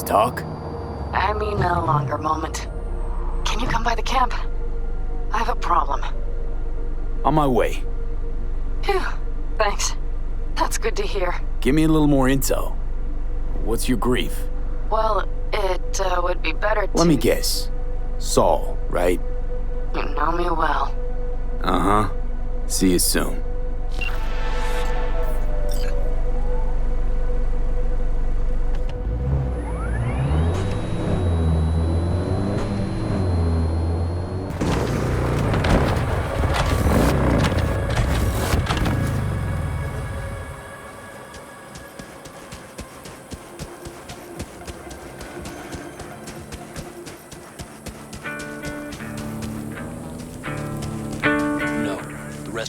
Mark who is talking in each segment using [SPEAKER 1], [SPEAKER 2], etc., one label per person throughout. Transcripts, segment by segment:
[SPEAKER 1] to talk?
[SPEAKER 2] I mean a longer moment. Can you come by the camp? I have a problem.
[SPEAKER 1] On my way.
[SPEAKER 2] Phew, thanks. That's good to hear.
[SPEAKER 1] Give me a little more intel. What's your grief?
[SPEAKER 2] Well, it would be better to...
[SPEAKER 1] Let me guess. Saul, right?
[SPEAKER 2] You know me well.
[SPEAKER 1] Uh-huh. See you soon.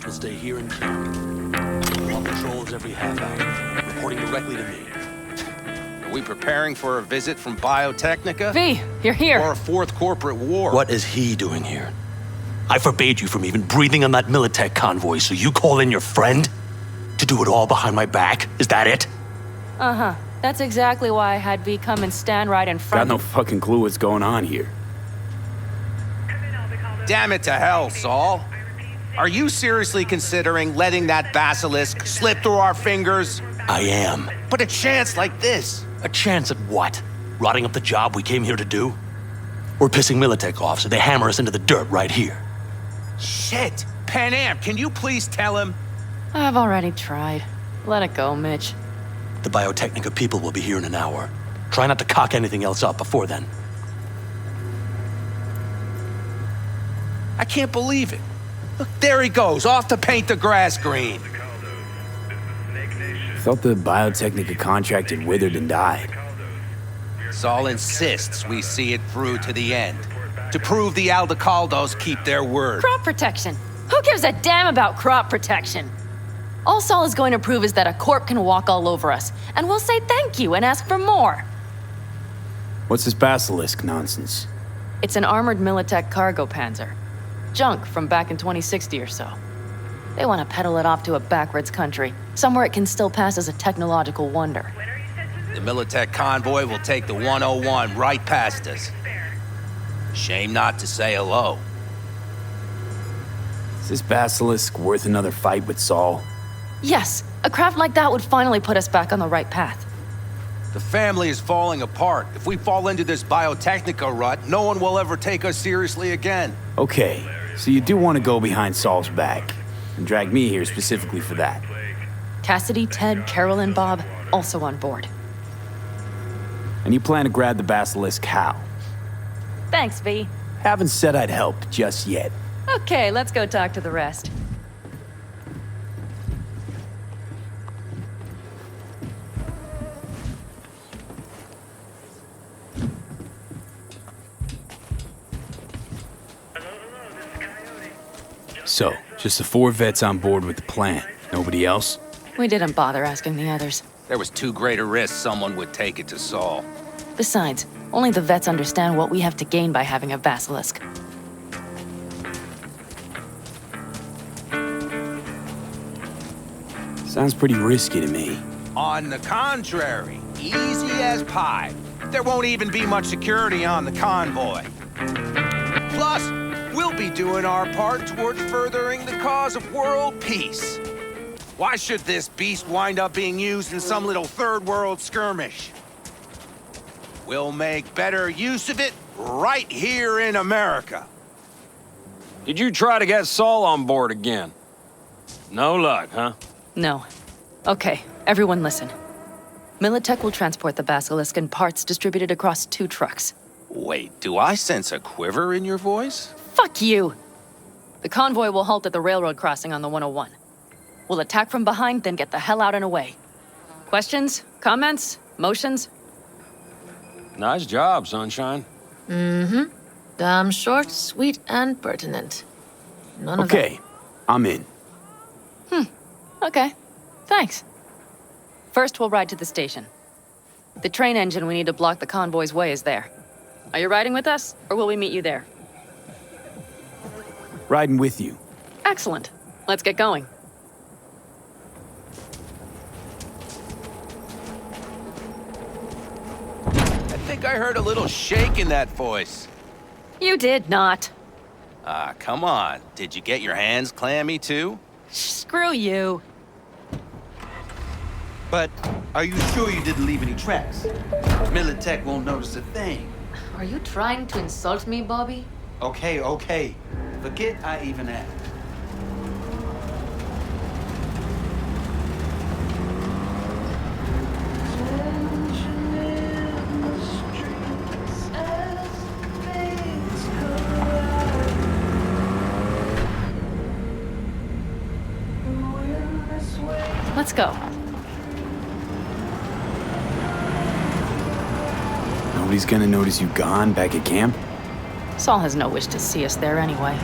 [SPEAKER 3] Will stay here in camp. We'll have patrols every half hour, reporting directly to me.
[SPEAKER 4] Are we preparing for a visit from Biotechnica?
[SPEAKER 2] V, you're here.
[SPEAKER 4] Or a fourth corporate war?
[SPEAKER 3] What is he doing here? I forbade you from even breathing on that Militech convoy, so you call in your friend? To do it all behind my back? Is that it?
[SPEAKER 2] Uh-huh. That's exactly why I had V come and stand right in front.
[SPEAKER 1] Got no fucking clue what's going on here.
[SPEAKER 4] Damn it to hell, Saul. Are you seriously considering letting that basilisk slip through our fingers?
[SPEAKER 3] I am.
[SPEAKER 4] But a chance like this?
[SPEAKER 3] A chance at what? Rotting up the job we came here to do? We're pissing Militech off so they hammer us into the dirt right here.
[SPEAKER 4] Shit! Panam, can you please tell him?
[SPEAKER 2] I've already tried. Let it go, Mitch.
[SPEAKER 3] The Biotechnica people will be here in an hour. Try not to cock anything else up before then.
[SPEAKER 4] I can't believe it. Look, there he goes, off to paint the grass green.
[SPEAKER 1] Thought the Biotechnica contract had withered and died.
[SPEAKER 4] Saul insists we see it through to the end. To prove the Aldecaldos keep their word.
[SPEAKER 2] Crop protection. Who gives a damn about crop protection? All Saul is going to prove is that a corp can walk all over us, and we'll say thank you and ask for more.
[SPEAKER 1] What's this basilisk nonsense?
[SPEAKER 2] It's an armored Militech cargo panzer. Junk from back in 2060 or so. They want to peddle it off to a backwards country, somewhere it can still pass as a technological wonder.
[SPEAKER 4] The Militech convoy will take the 101 right past us. Shame not to say hello.
[SPEAKER 1] Is this basilisk worth another fight with Saul?
[SPEAKER 2] Yes, a craft like that would finally put us back on the right path.
[SPEAKER 4] The family is falling apart. If we fall into this Biotechnica rut, no one will ever take us seriously again.
[SPEAKER 1] Okay, so you do want to go behind Saul's back, and drag me here specifically for that.
[SPEAKER 2] Cassidy, Ted, Carol, and Bob also on board.
[SPEAKER 1] And you plan to grab the basilisk how?
[SPEAKER 2] Thanks, V.
[SPEAKER 1] Haven't said I'd help just yet.
[SPEAKER 2] Okay, let's go talk to the rest.
[SPEAKER 1] So, just the 4 vets on board with the plan. Nobody else?
[SPEAKER 2] We didn't bother asking the others.
[SPEAKER 4] There was too great a risk someone would take it to Saul.
[SPEAKER 2] Besides, only the vets understand what we have to gain by having a basilisk.
[SPEAKER 1] Sounds pretty risky to me.
[SPEAKER 4] On the contrary, easy as pie. There won't even be much security on the convoy. Plus, we'll be doing our part towards furthering the cause of world peace. Why should this beast wind up being used in some little third world skirmish? We'll make better use of it right here in America.
[SPEAKER 5] Did you try to get Saul on board again? No luck, huh?
[SPEAKER 2] No. Okay, everyone listen. Militech will transport the basilisk in parts distributed across 2 trucks.
[SPEAKER 4] Wait, do I sense a quiver in your voice?
[SPEAKER 2] Fuck you! The convoy will halt at the railroad crossing on the 101. We'll attack from behind, then get the hell out and away. Questions? Comments? Motions?
[SPEAKER 5] Nice job, Sunshine.
[SPEAKER 6] Mm-hmm. Damn short, sweet, and pertinent. None of
[SPEAKER 1] Okay, I'm in.
[SPEAKER 2] Okay. Thanks. First, we'll ride to the station. The train engine we need to block the convoy's way is there. Are you riding with us, or will we meet you there?
[SPEAKER 1] Riding with you.
[SPEAKER 2] Excellent. Let's get going.
[SPEAKER 4] think I heard a little shake in that voice.
[SPEAKER 2] You did not.
[SPEAKER 4] Ah, come on. Did you get your hands clammy too?
[SPEAKER 2] Screw you.
[SPEAKER 7] But are you sure you didn't leave any tracks? Militech won't notice a thing.
[SPEAKER 6] Are you trying to insult me, Bobby?
[SPEAKER 7] Okay. Forget I even asked.
[SPEAKER 2] Let's go.
[SPEAKER 1] Nobody's gonna notice you gone back at camp?
[SPEAKER 2] Saul has no wish to see us there anyway.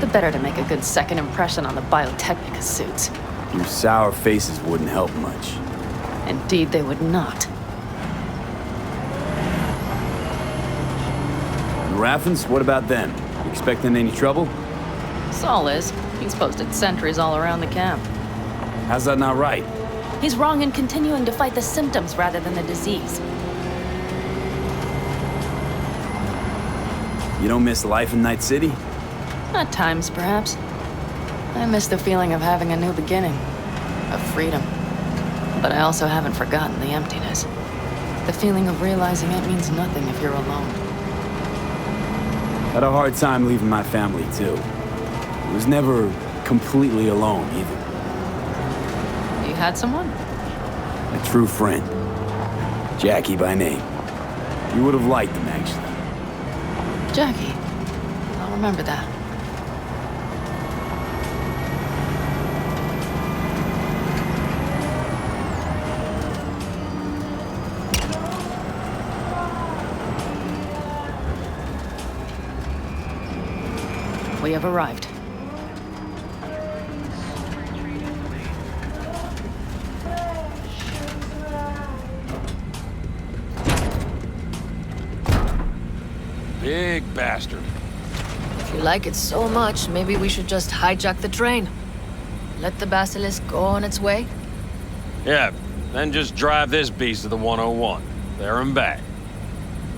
[SPEAKER 2] The better to make a good second impression on the Biotechnica suits.
[SPEAKER 1] Your sour faces wouldn't help much.
[SPEAKER 2] Indeed, they would not.
[SPEAKER 1] The Raffens, what about them? You expecting any trouble?
[SPEAKER 2] Saul is. He's posted sentries all around the camp.
[SPEAKER 1] How's that not right?
[SPEAKER 2] He's wrong in continuing to fight the symptoms rather than the disease.
[SPEAKER 1] You don't miss life in Night City?
[SPEAKER 2] At times, perhaps. I miss the feeling of having a new beginning, of freedom. But I also haven't forgotten the emptiness. The feeling of realizing it means nothing if you're alone.
[SPEAKER 1] Had a hard time leaving my family, too. I was never completely alone, either.
[SPEAKER 2] You had someone?
[SPEAKER 1] A true friend. Jackie by name. You would have liked him, actually.
[SPEAKER 2] Jackie. I'll remember that. We have arrived.
[SPEAKER 5] Big bastard.
[SPEAKER 6] If you like it so much, maybe we should just hijack the train. Let the Basilisk go on its way.
[SPEAKER 5] Yeah, then just drive this beast to the 101. There and back.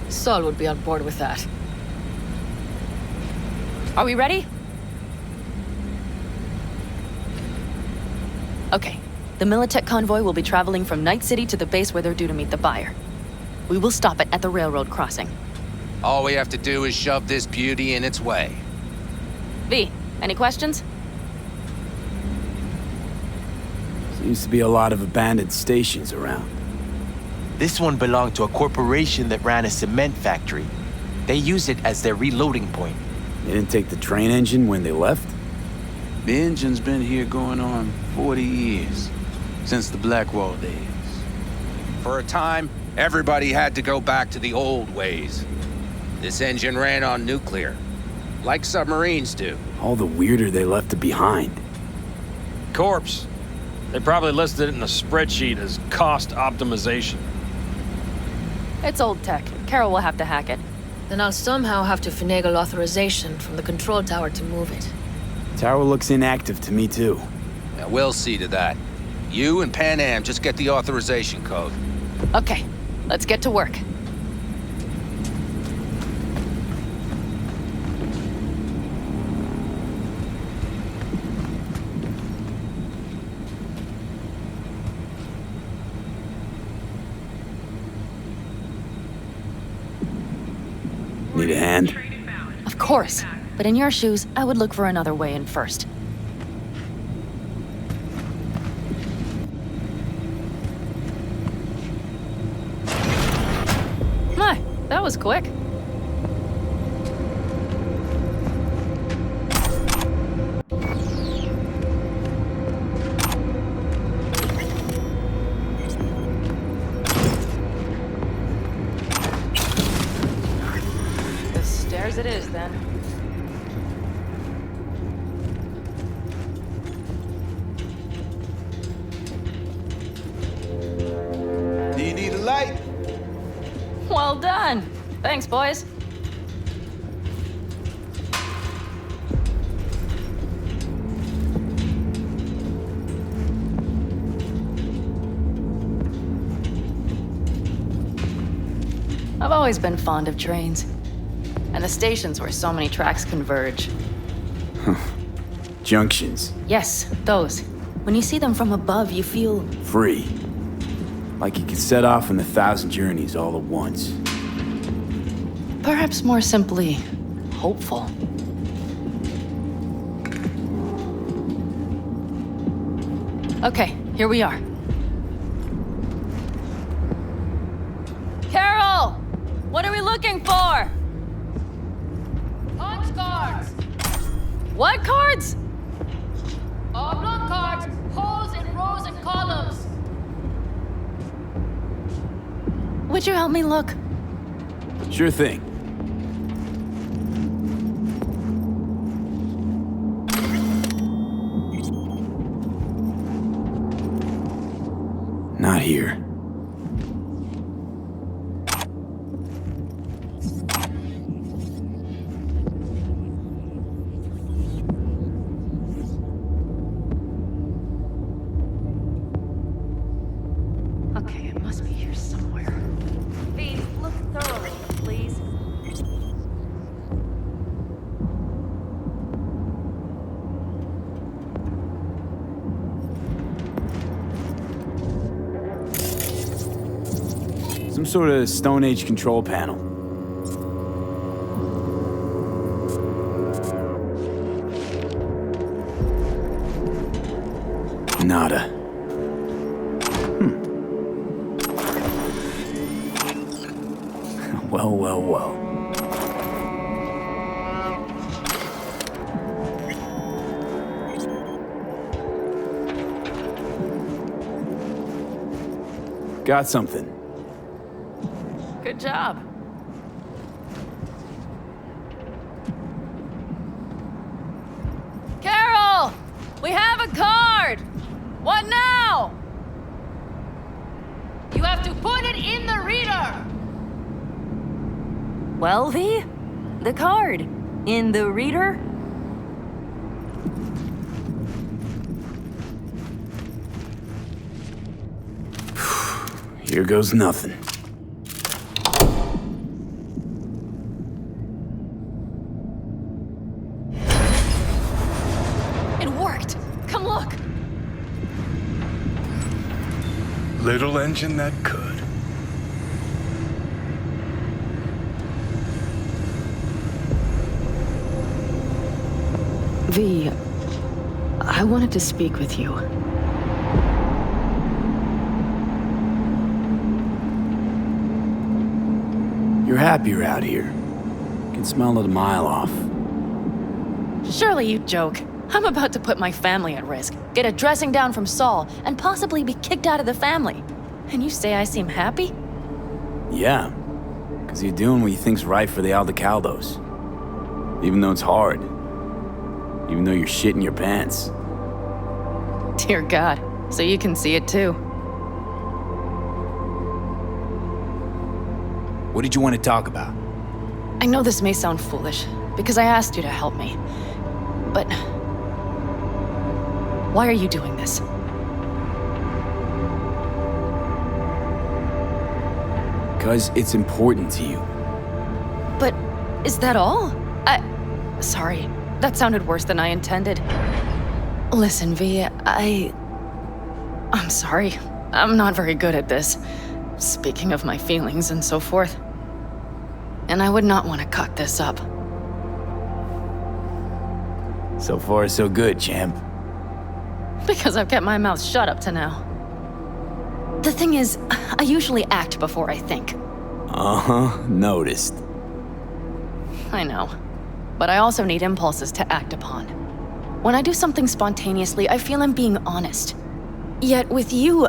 [SPEAKER 6] Saul would be on board with that.
[SPEAKER 2] Are we ready? Okay. The Militech convoy will be traveling from Night City to the base where they're due to meet the buyer. We will stop it at the railroad crossing.
[SPEAKER 4] All we have to do is shove this beauty in its way.
[SPEAKER 2] V, any questions?
[SPEAKER 1] Seems to be a lot of abandoned stations around.
[SPEAKER 8] This one belonged to a corporation that ran a cement factory. They used it as their reloading point.
[SPEAKER 1] They didn't take the train engine when they left?
[SPEAKER 7] The engine's been here going on 40 years. Since the Blackwall days.
[SPEAKER 4] For a time, everybody had to go back to the old ways. This engine ran on nuclear, like submarines do.
[SPEAKER 1] All the weirder they left it behind.
[SPEAKER 5] Corpse. They probably listed it in a spreadsheet as cost optimization.
[SPEAKER 2] It's old tech. Carol will have to hack it.
[SPEAKER 6] Then I'll somehow have to finagle authorization from the control tower to move it.
[SPEAKER 1] Tower looks inactive to me, too.
[SPEAKER 4] Yeah, we'll see to that. You and Panam just get the authorization code.
[SPEAKER 2] Okay, let's get to work.
[SPEAKER 1] Need a hand?
[SPEAKER 2] Of course, but in your shoes, I would look for another way in first. My, that was quick. The stairs it is, then.
[SPEAKER 7] Do you need a light?
[SPEAKER 2] Well done. Thanks, boys. I've always been fond of trains. And the stations where so many tracks converge.
[SPEAKER 1] Junctions.
[SPEAKER 2] Yes, those. When you see them from above, you feel...
[SPEAKER 1] Free. Like you could set off on 1,000 journeys all at once.
[SPEAKER 2] perhaps more simply, hopeful. Okay, here we are. Carol! What are we looking for?
[SPEAKER 6] Punch cards!
[SPEAKER 2] What cards?
[SPEAKER 6] Oblong cards, holes in rows and columns.
[SPEAKER 2] Would you help me look?
[SPEAKER 1] Sure thing. Not here.
[SPEAKER 2] Okay, it must be here somewhere.
[SPEAKER 6] Please look thoroughly, please.
[SPEAKER 1] Some sort of Stone Age control panel. Nada. Well, well, well. Got something.
[SPEAKER 2] Good job. Carol! We have a card! What now?
[SPEAKER 6] You have to put it in the reader.
[SPEAKER 2] Well, V? The card. In the reader?
[SPEAKER 1] Here goes nothing.
[SPEAKER 2] It worked! Come look!
[SPEAKER 9] Little engine that could.
[SPEAKER 2] V, I wanted to speak with you.
[SPEAKER 1] You're happier out here. Can smell it a mile off.
[SPEAKER 2] Surely you joke. I'm about to put my family at risk, get a dressing down from Saul, and possibly be kicked out of the family. And you say I seem happy?
[SPEAKER 1] Yeah, because you're doing what you think's right for the Aldecaldos. Even though it's hard. Even though you're shitting your pants.
[SPEAKER 2] Dear God, so you can see it too.
[SPEAKER 1] What did you want to talk about?
[SPEAKER 2] I know this may sound foolish, because I asked you to help me. But... why are you doing this?
[SPEAKER 1] Because it's important to you.
[SPEAKER 2] But is that all? Sorry, that sounded worse than I intended. Listen, V, I'm sorry. I'm not very good at this. Speaking of my feelings and so forth. And I would not want to cock this up.
[SPEAKER 1] So far, so good, champ.
[SPEAKER 2] Because I've kept my mouth shut up to now. The thing is, I usually act before I think.
[SPEAKER 1] Uh-huh, noticed.
[SPEAKER 2] I know. But I also need impulses to act upon. When I do something spontaneously, I feel I'm being honest. Yet with you,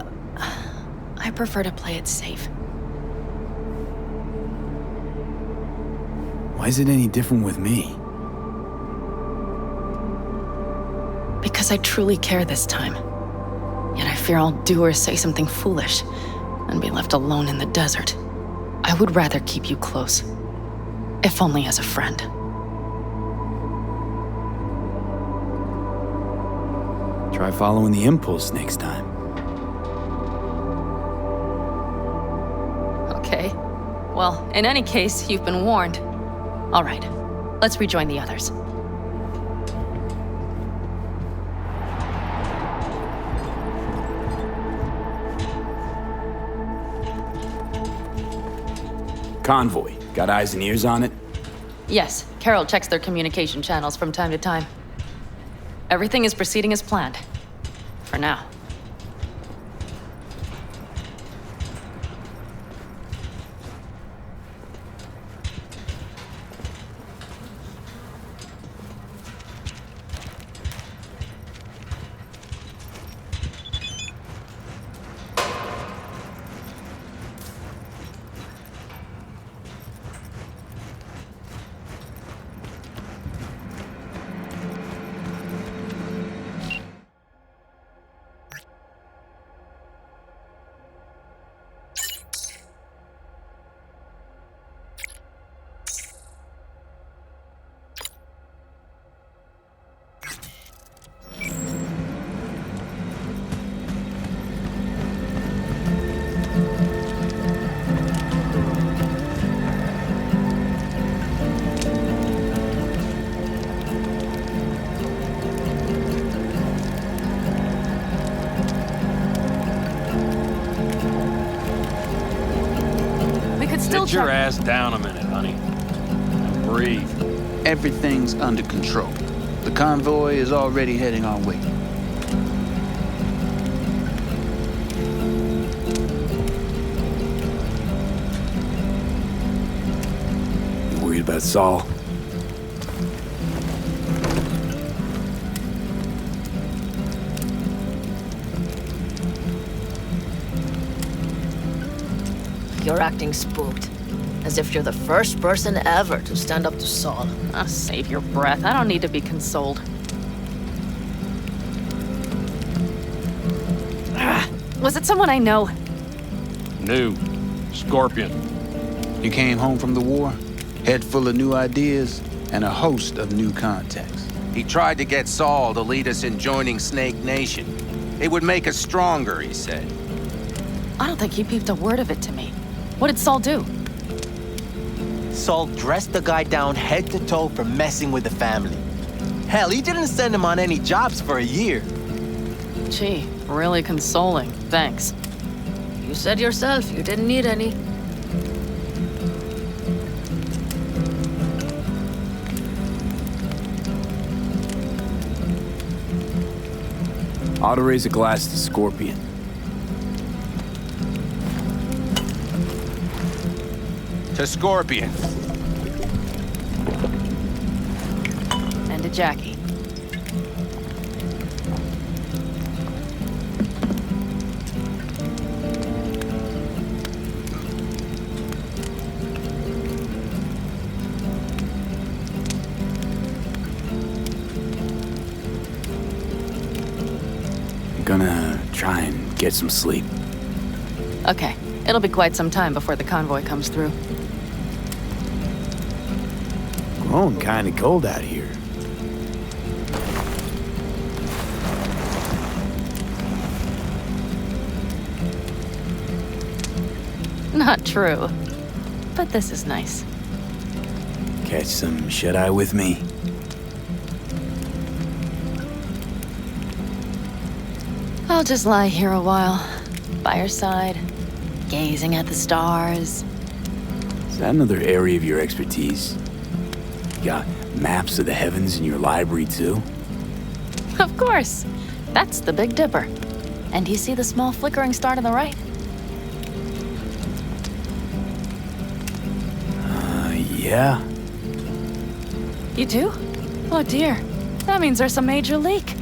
[SPEAKER 2] I prefer to play it safe.
[SPEAKER 1] Why is it any different with me?
[SPEAKER 2] Because I truly care this time. Yet I fear I'll do or say something foolish and be left alone in the desert. I would rather keep you close, if only as a friend.
[SPEAKER 1] Try following the impulse next time.
[SPEAKER 2] Okay, Well, in any case, you've been warned. All right, let's rejoin the others.
[SPEAKER 1] Convoy. Got eyes and ears on it?
[SPEAKER 2] Yes, Carol checks their communication channels from time to time. Everything is proceeding as planned. For now.
[SPEAKER 5] Sit your ass down a minute, honey. And breathe.
[SPEAKER 7] Everything's under control. The convoy is already heading our way.
[SPEAKER 1] You worried about Saul?
[SPEAKER 6] You're acting spooked. As if you're the first person ever to stand up to Saul.
[SPEAKER 2] Oh, save your breath. I don't need to be consoled. Was it someone I know?
[SPEAKER 5] New. Scorpion.
[SPEAKER 7] You came home from the war, head full of new ideas, and a host of new contacts.
[SPEAKER 4] He tried to get Saul to lead us in joining Snake Nation. It would make us stronger, he said.
[SPEAKER 2] I don't think he peeped a word of it to me. What did Saul do?
[SPEAKER 8] Saul dressed the guy down head to toe for messing with the family. Hell, he didn't send him on any jobs for a year.
[SPEAKER 2] Gee, really consoling. Thanks.
[SPEAKER 6] You said yourself you didn't need any.
[SPEAKER 1] Ought to raise a glass to Scorpion.
[SPEAKER 4] To Scorpion.
[SPEAKER 2] And to Jackie.
[SPEAKER 1] I'm gonna try and get some sleep.
[SPEAKER 2] Okay, it'll be quite some time before the convoy comes through.
[SPEAKER 1] Growing kinda cold out here.
[SPEAKER 2] Not true. But this is nice.
[SPEAKER 1] Catch some shut-eye with me?
[SPEAKER 2] I'll just lie here a while, by your side, gazing at the stars.
[SPEAKER 1] Is that another area of your expertise? You got maps of the heavens in your library, too?
[SPEAKER 2] Of course. That's the Big Dipper. And you see the small flickering star to the right?
[SPEAKER 1] Yeah.
[SPEAKER 2] You do? Oh dear. That means there's a major leak.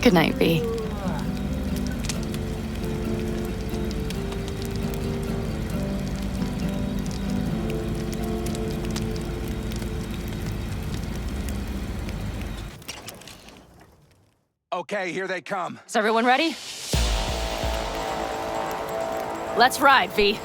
[SPEAKER 2] Good night, V.
[SPEAKER 4] Okay, here they come.
[SPEAKER 2] Is everyone ready? Let's ride, V.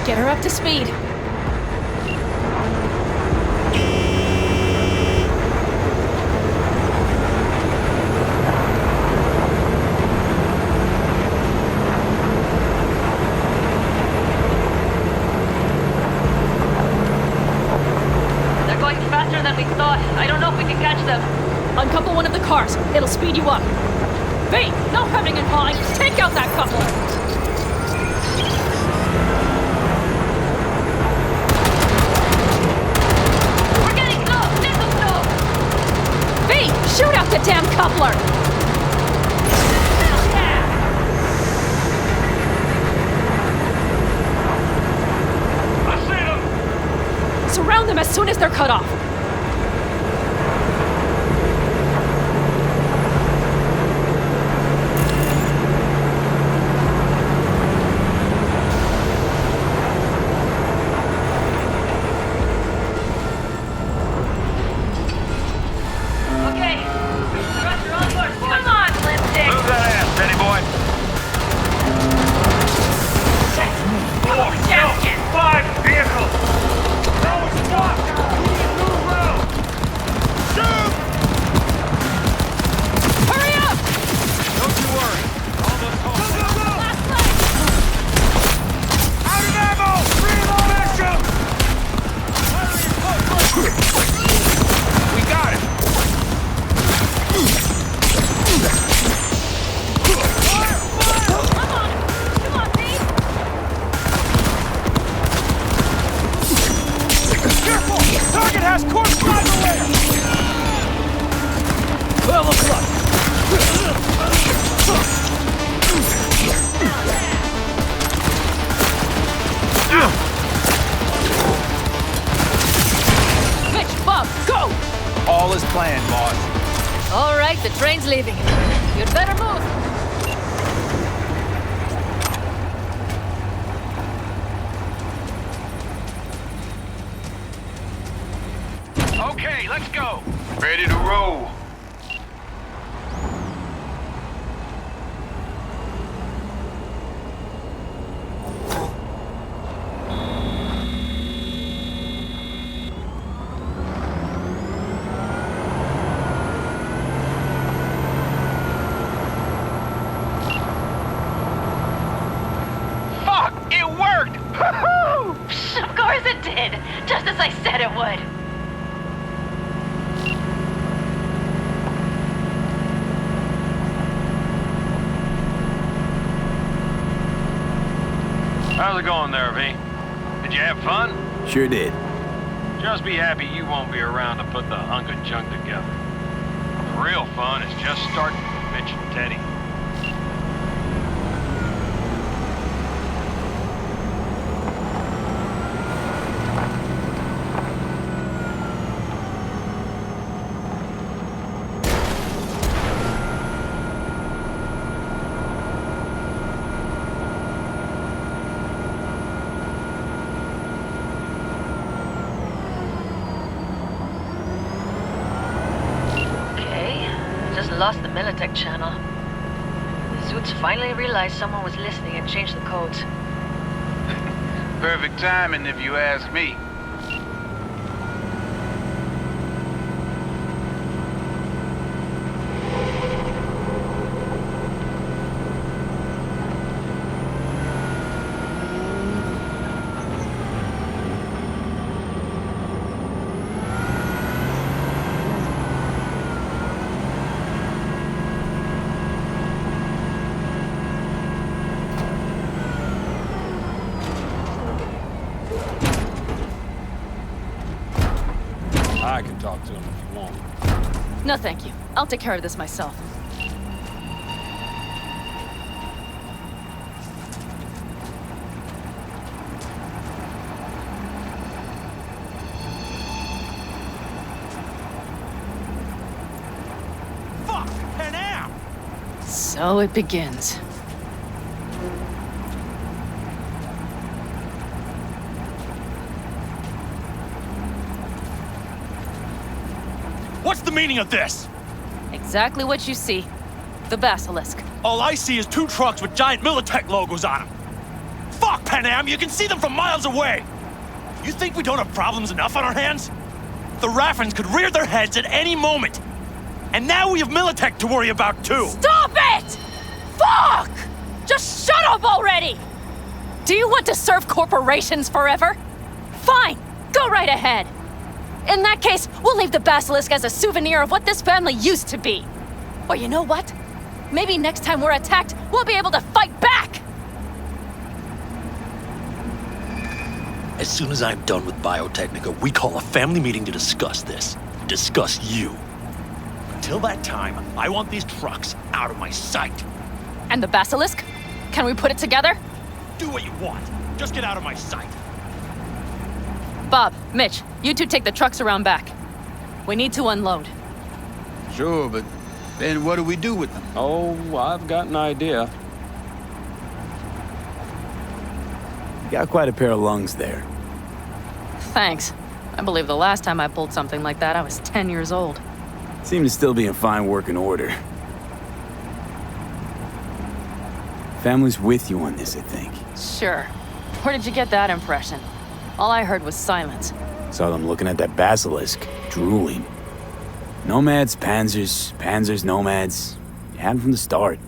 [SPEAKER 10] Get her up to speed.
[SPEAKER 6] They're going faster than we thought. I don't know if we can catch them.
[SPEAKER 10] Uncouple one of the cars. It'll speed you up. V, no hemming and hawing. Take out that coupler.
[SPEAKER 6] We're getting close. Little slow.
[SPEAKER 10] V, shoot out the damn coupler.
[SPEAKER 6] Hell yeah!
[SPEAKER 5] I see them!
[SPEAKER 10] Surround them as soon as they're cut off.
[SPEAKER 6] Okay. Roger, onward. Come on, Lipstick.
[SPEAKER 5] Move that ass, steady boy. 5 vehicles! No, stop! We need to move around! Shoot!
[SPEAKER 10] Hurry up!
[SPEAKER 5] Don't you worry. Almost home. Go, go, go!
[SPEAKER 10] Last leg!
[SPEAKER 5] Out of ammo! Reload action!
[SPEAKER 4] We got it!
[SPEAKER 10] Come on, V!
[SPEAKER 4] Careful! Target has corpse driver away!
[SPEAKER 1] Well, look up.
[SPEAKER 10] Mitch, Bob, go!
[SPEAKER 4] All is planned, boss.
[SPEAKER 6] All right, the train's leaving. You'd better move.
[SPEAKER 4] Okay, let's go. Ready to roll. Fuck! It worked!
[SPEAKER 6] Of course it did. Just as I said it would.
[SPEAKER 5] How's it going there, V? Did you have fun?
[SPEAKER 1] Sure did.
[SPEAKER 5] Just be happy you won't be around to put the hunk of junk together. The real fun is just starting with Mitch and Teddy.
[SPEAKER 6] Okay, I just lost the Militech channel. The Zoots finally realized someone was listening and changed the codes.
[SPEAKER 7] Perfect timing, if you ask me.
[SPEAKER 5] I can talk to him if you want.
[SPEAKER 10] No, thank you. I'll take care of this myself.
[SPEAKER 4] Fuck! Panam!
[SPEAKER 2] So it begins.
[SPEAKER 3] What's the meaning of this?
[SPEAKER 10] Exactly what you see. The Basilisk.
[SPEAKER 3] All I see is 2 trucks with giant Militech logos on them. Fuck! Panam! You can see them from miles away! You think we don't have problems enough on our hands? The Raffens could rear their heads at any moment. And now we have Militech to worry about, too!
[SPEAKER 10] Stop it! Fuck! Just shut up already! Do you want to serve corporations forever? Fine, go right ahead. In that case, we'll leave the basilisk as a souvenir of what this family used to be. Or you know what? Maybe next time we're attacked, we'll be able to fight back!
[SPEAKER 3] As soon as I'm done with Biotechnica, we call a family meeting to discuss this. Discuss you. Until that time, I want these trucks out of my sight.
[SPEAKER 10] And the basilisk? Can we put it together?
[SPEAKER 3] Do what you want. Just get out of my sight.
[SPEAKER 10] Bob, Mitch, you two take the trucks around back. We need to unload.
[SPEAKER 7] Sure, but then what do we do with them?
[SPEAKER 11] Oh, I've got an idea.
[SPEAKER 1] You got quite a pair of lungs there.
[SPEAKER 2] Thanks. I believe the last time I pulled something like that, I was 10 years old.
[SPEAKER 1] Seem to still be in fine working order. Family's with you on this, I think.
[SPEAKER 2] Sure. Where did you get that impression? All I heard was silence.
[SPEAKER 1] Saw them looking at that basilisk, drooling. Nomads, Panzers, Panzers, Nomads. You had them from the start.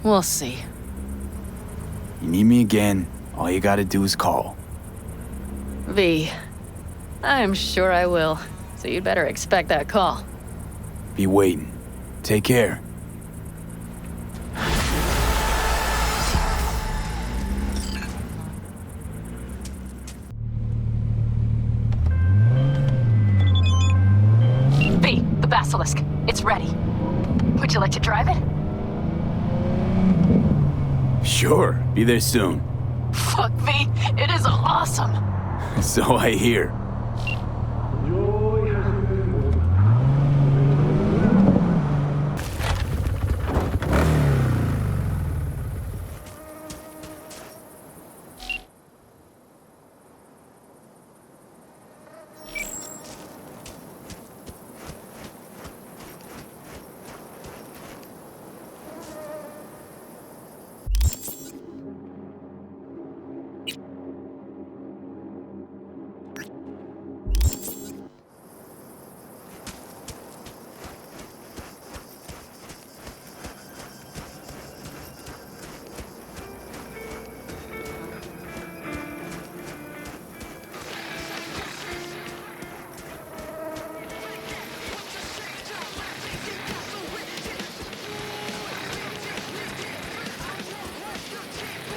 [SPEAKER 2] We'll see.
[SPEAKER 1] You need me again, all you gotta do is call.
[SPEAKER 2] V. I'm sure I will. So you'd better expect that call.
[SPEAKER 1] Be waiting. Take care.
[SPEAKER 10] V, the basilisk. It's ready. Would you like to drive it?
[SPEAKER 1] Sure, be there soon.
[SPEAKER 10] Fuck, V. It is awesome.
[SPEAKER 1] So I hear.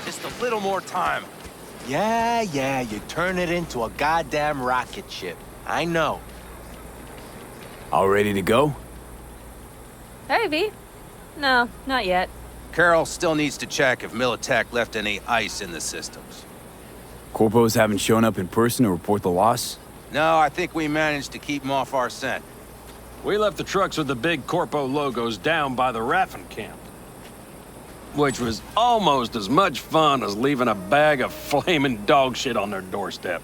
[SPEAKER 4] Just a little more time.
[SPEAKER 8] Yeah, you turn it into a goddamn rocket ship. I know.
[SPEAKER 1] All ready to go?
[SPEAKER 10] Hey, V. No, not yet.
[SPEAKER 4] Carol still needs to check if Militech left any ice in the systems.
[SPEAKER 1] Corpos haven't shown up in person to report the loss?
[SPEAKER 4] No, I think we managed to keep them off our scent.
[SPEAKER 11] We left the trucks with the big Corpo logos down by the Raffen camp. Which was almost as much fun as leaving a bag of flaming dog shit on their doorstep.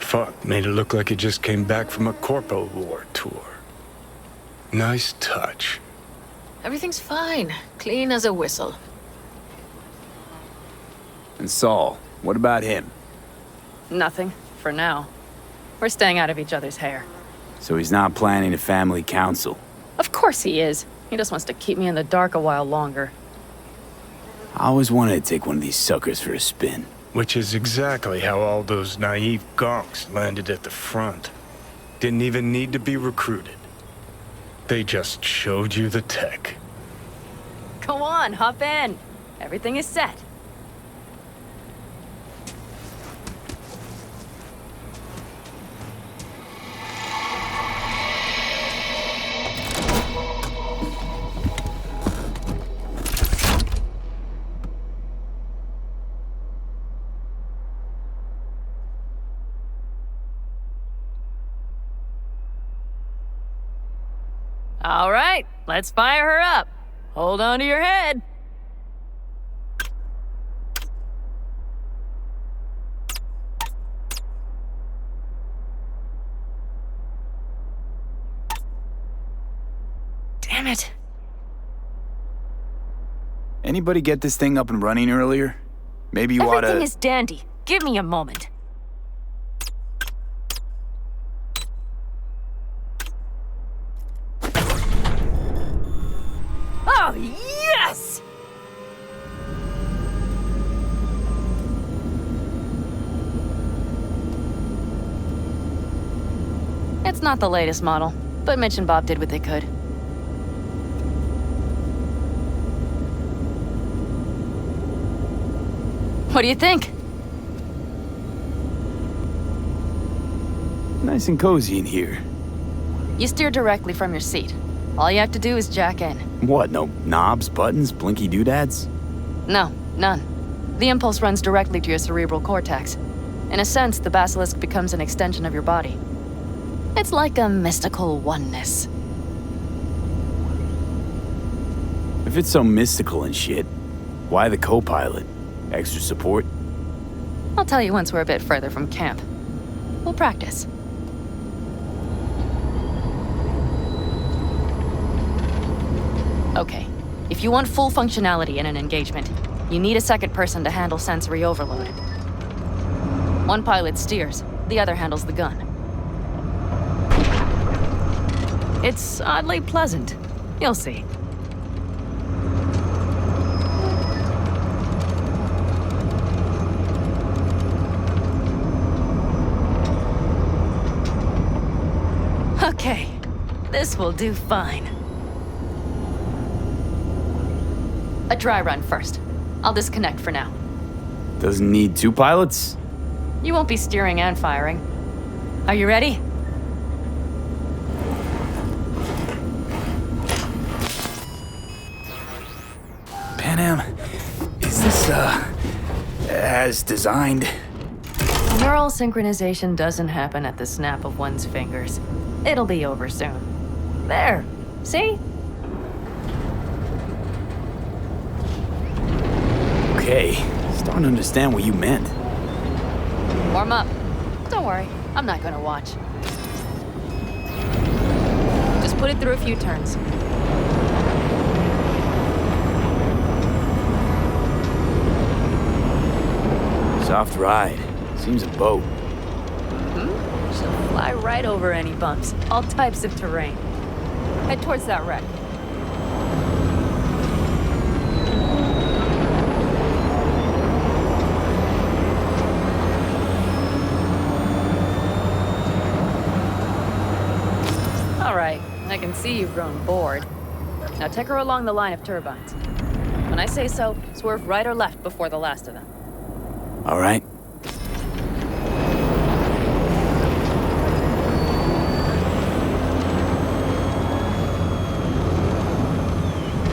[SPEAKER 9] Fuck, made it look like he just came back from a Corpo War tour. Nice touch.
[SPEAKER 6] Everything's fine. Clean as a whistle.
[SPEAKER 1] And Saul, what about him?
[SPEAKER 2] Nothing, for now. We're staying out of each other's hair.
[SPEAKER 1] So he's not planning a family council?
[SPEAKER 2] Of course he is. He just wants to keep me in the dark a while longer.
[SPEAKER 1] I always wanted to take one of these suckers for a spin.
[SPEAKER 9] Which is exactly how all those naive gonks landed at the front. Didn't even need to be recruited. They just showed you the tech.
[SPEAKER 2] Go on, hop in. Everything is set. All right, let's fire her up. Hold on to your head. Damn it.
[SPEAKER 1] Anybody get this thing up and running earlier? Maybe you oughta...
[SPEAKER 10] Everything is dandy. Give me a moment. Oh, yes!
[SPEAKER 2] It's not the latest model, but Mitch and Bob did what they could. What do you think?
[SPEAKER 1] Nice and cozy in here.
[SPEAKER 2] You steer directly from your seat. All you have to do is jack in.
[SPEAKER 1] What, no knobs, buttons, blinky doodads?
[SPEAKER 2] No, none. The impulse runs directly to your cerebral cortex. In a sense, the basilisk becomes an extension of your body. It's like a mystical oneness.
[SPEAKER 1] If it's so mystical and shit, why the co-pilot? Extra support?
[SPEAKER 2] I'll tell you once we're a bit further from camp. We'll practice. Okay, if you want full functionality in an engagement, you need a second person to handle sensory overload. One pilot steers, the other handles the gun. It's oddly pleasant. You'll see. Okay, this will do fine. A dry run first. I'll disconnect for now.
[SPEAKER 1] Doesn't need two pilots?
[SPEAKER 2] You won't be steering and firing. Are you ready?
[SPEAKER 1] Panam, is this, as designed?
[SPEAKER 2] Neural synchronization doesn't happen at the snap of one's fingers. It'll be over soon. There, see?
[SPEAKER 1] Okay, starting to understand what you meant.
[SPEAKER 2] Warm up. Don't worry, I'm not gonna watch. Just put it through a few turns.
[SPEAKER 1] Soft ride. Seems a boat.
[SPEAKER 2] She'll fly right over any bumps, all types of terrain. Head towards that wreck. All right, I can see you've grown bored. Now take her along the line of turbines. When I say so, swerve right or left before the last of them.
[SPEAKER 1] All right.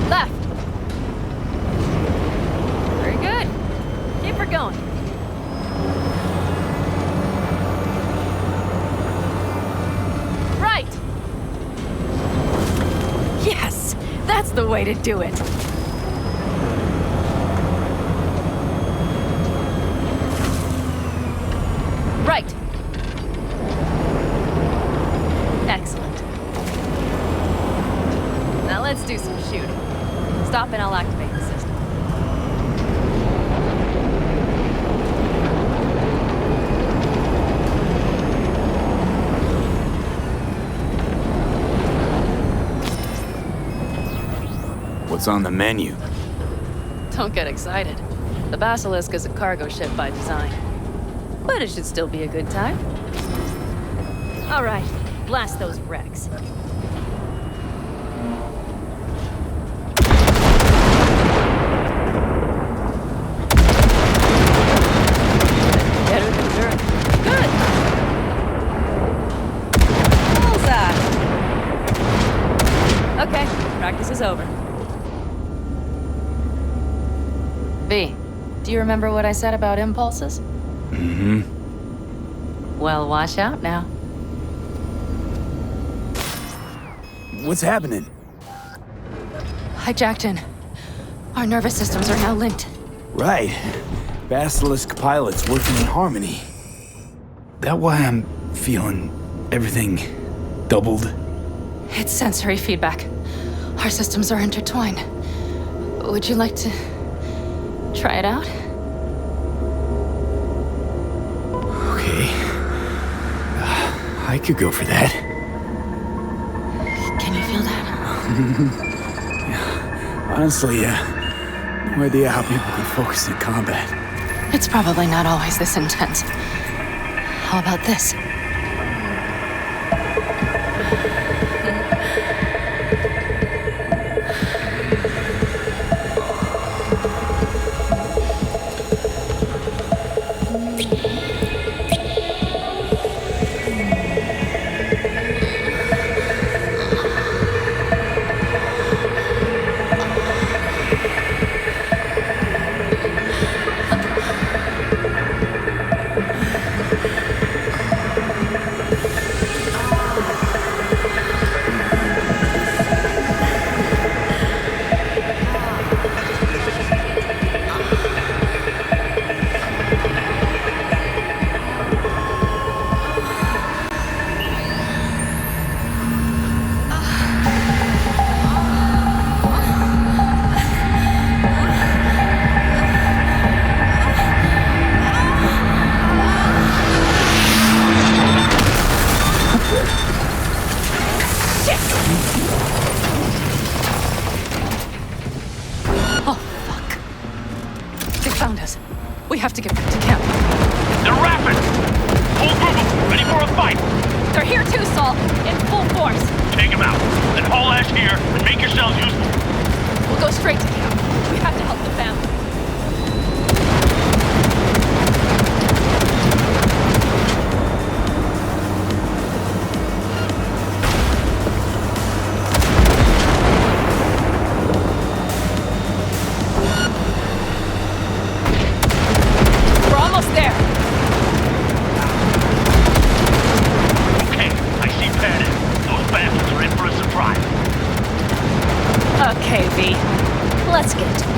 [SPEAKER 2] Left. Very good. Keep her going. Right. Yes, that's the way to do it. Right. Excellent. Now let's do some shooting. Stop and I'll activate the system.
[SPEAKER 1] What's on the menu?
[SPEAKER 2] Don't get excited. The Basilisk is a cargo ship by design. But it should still be a good time. All right, blast those wrecks. Better than dirt. Good! Bullseye! Okay, practice is over. V, do you remember what I said about impulses?
[SPEAKER 1] Mm-hmm.
[SPEAKER 2] Well, watch out now.
[SPEAKER 1] What's happening?
[SPEAKER 2] I jacked in. Our nervous systems are now linked.
[SPEAKER 1] Right. Basilisk pilots working in harmony. That why I'm feeling everything doubled?
[SPEAKER 2] It's sensory feedback. Our systems are intertwined. Would you like to try it out?
[SPEAKER 1] Okay. I could go for that.
[SPEAKER 2] Can you feel that?
[SPEAKER 1] Yeah. Honestly, no idea how people can focus in combat.
[SPEAKER 2] It's probably not always this intense. How about this?
[SPEAKER 10] We have to get back to camp.
[SPEAKER 5] They're rapid! Whole group of them, ready for a fight!
[SPEAKER 10] They're here too, Saul, in full force.
[SPEAKER 5] Take them out, then haul ass here and make yourselves useful.
[SPEAKER 10] We'll go straight to camp. We have to help the family. Okay, V. Let's get to work.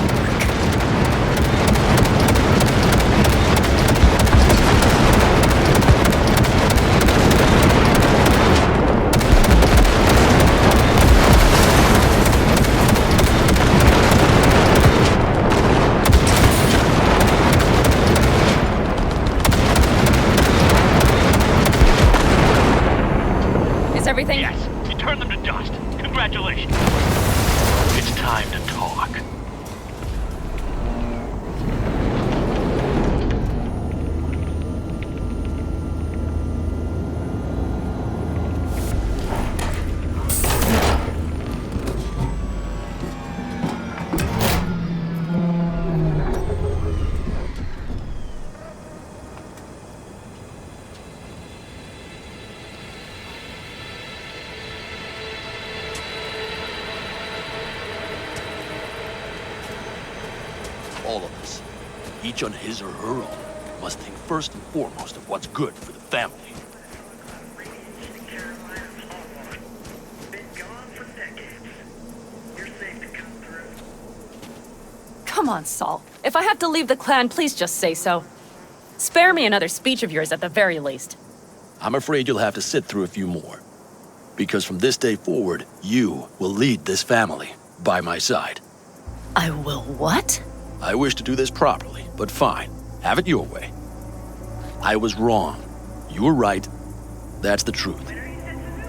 [SPEAKER 10] Is everything?
[SPEAKER 5] Yes. You turned them to dust. Congratulations. It's time to talk. All of us, each on his or her own, must think first and foremost of what's good for the family.
[SPEAKER 10] Come on, Saul. If I have to leave the clan, please just say so. Spare me another speech of yours at the very least.
[SPEAKER 3] I'm afraid you'll have to sit through a few more. Because from this day forward, you will lead this family by my side.
[SPEAKER 10] I will what?
[SPEAKER 3] I wish to do this properly, but fine. Have it your way. I was wrong. You were right. That's the truth.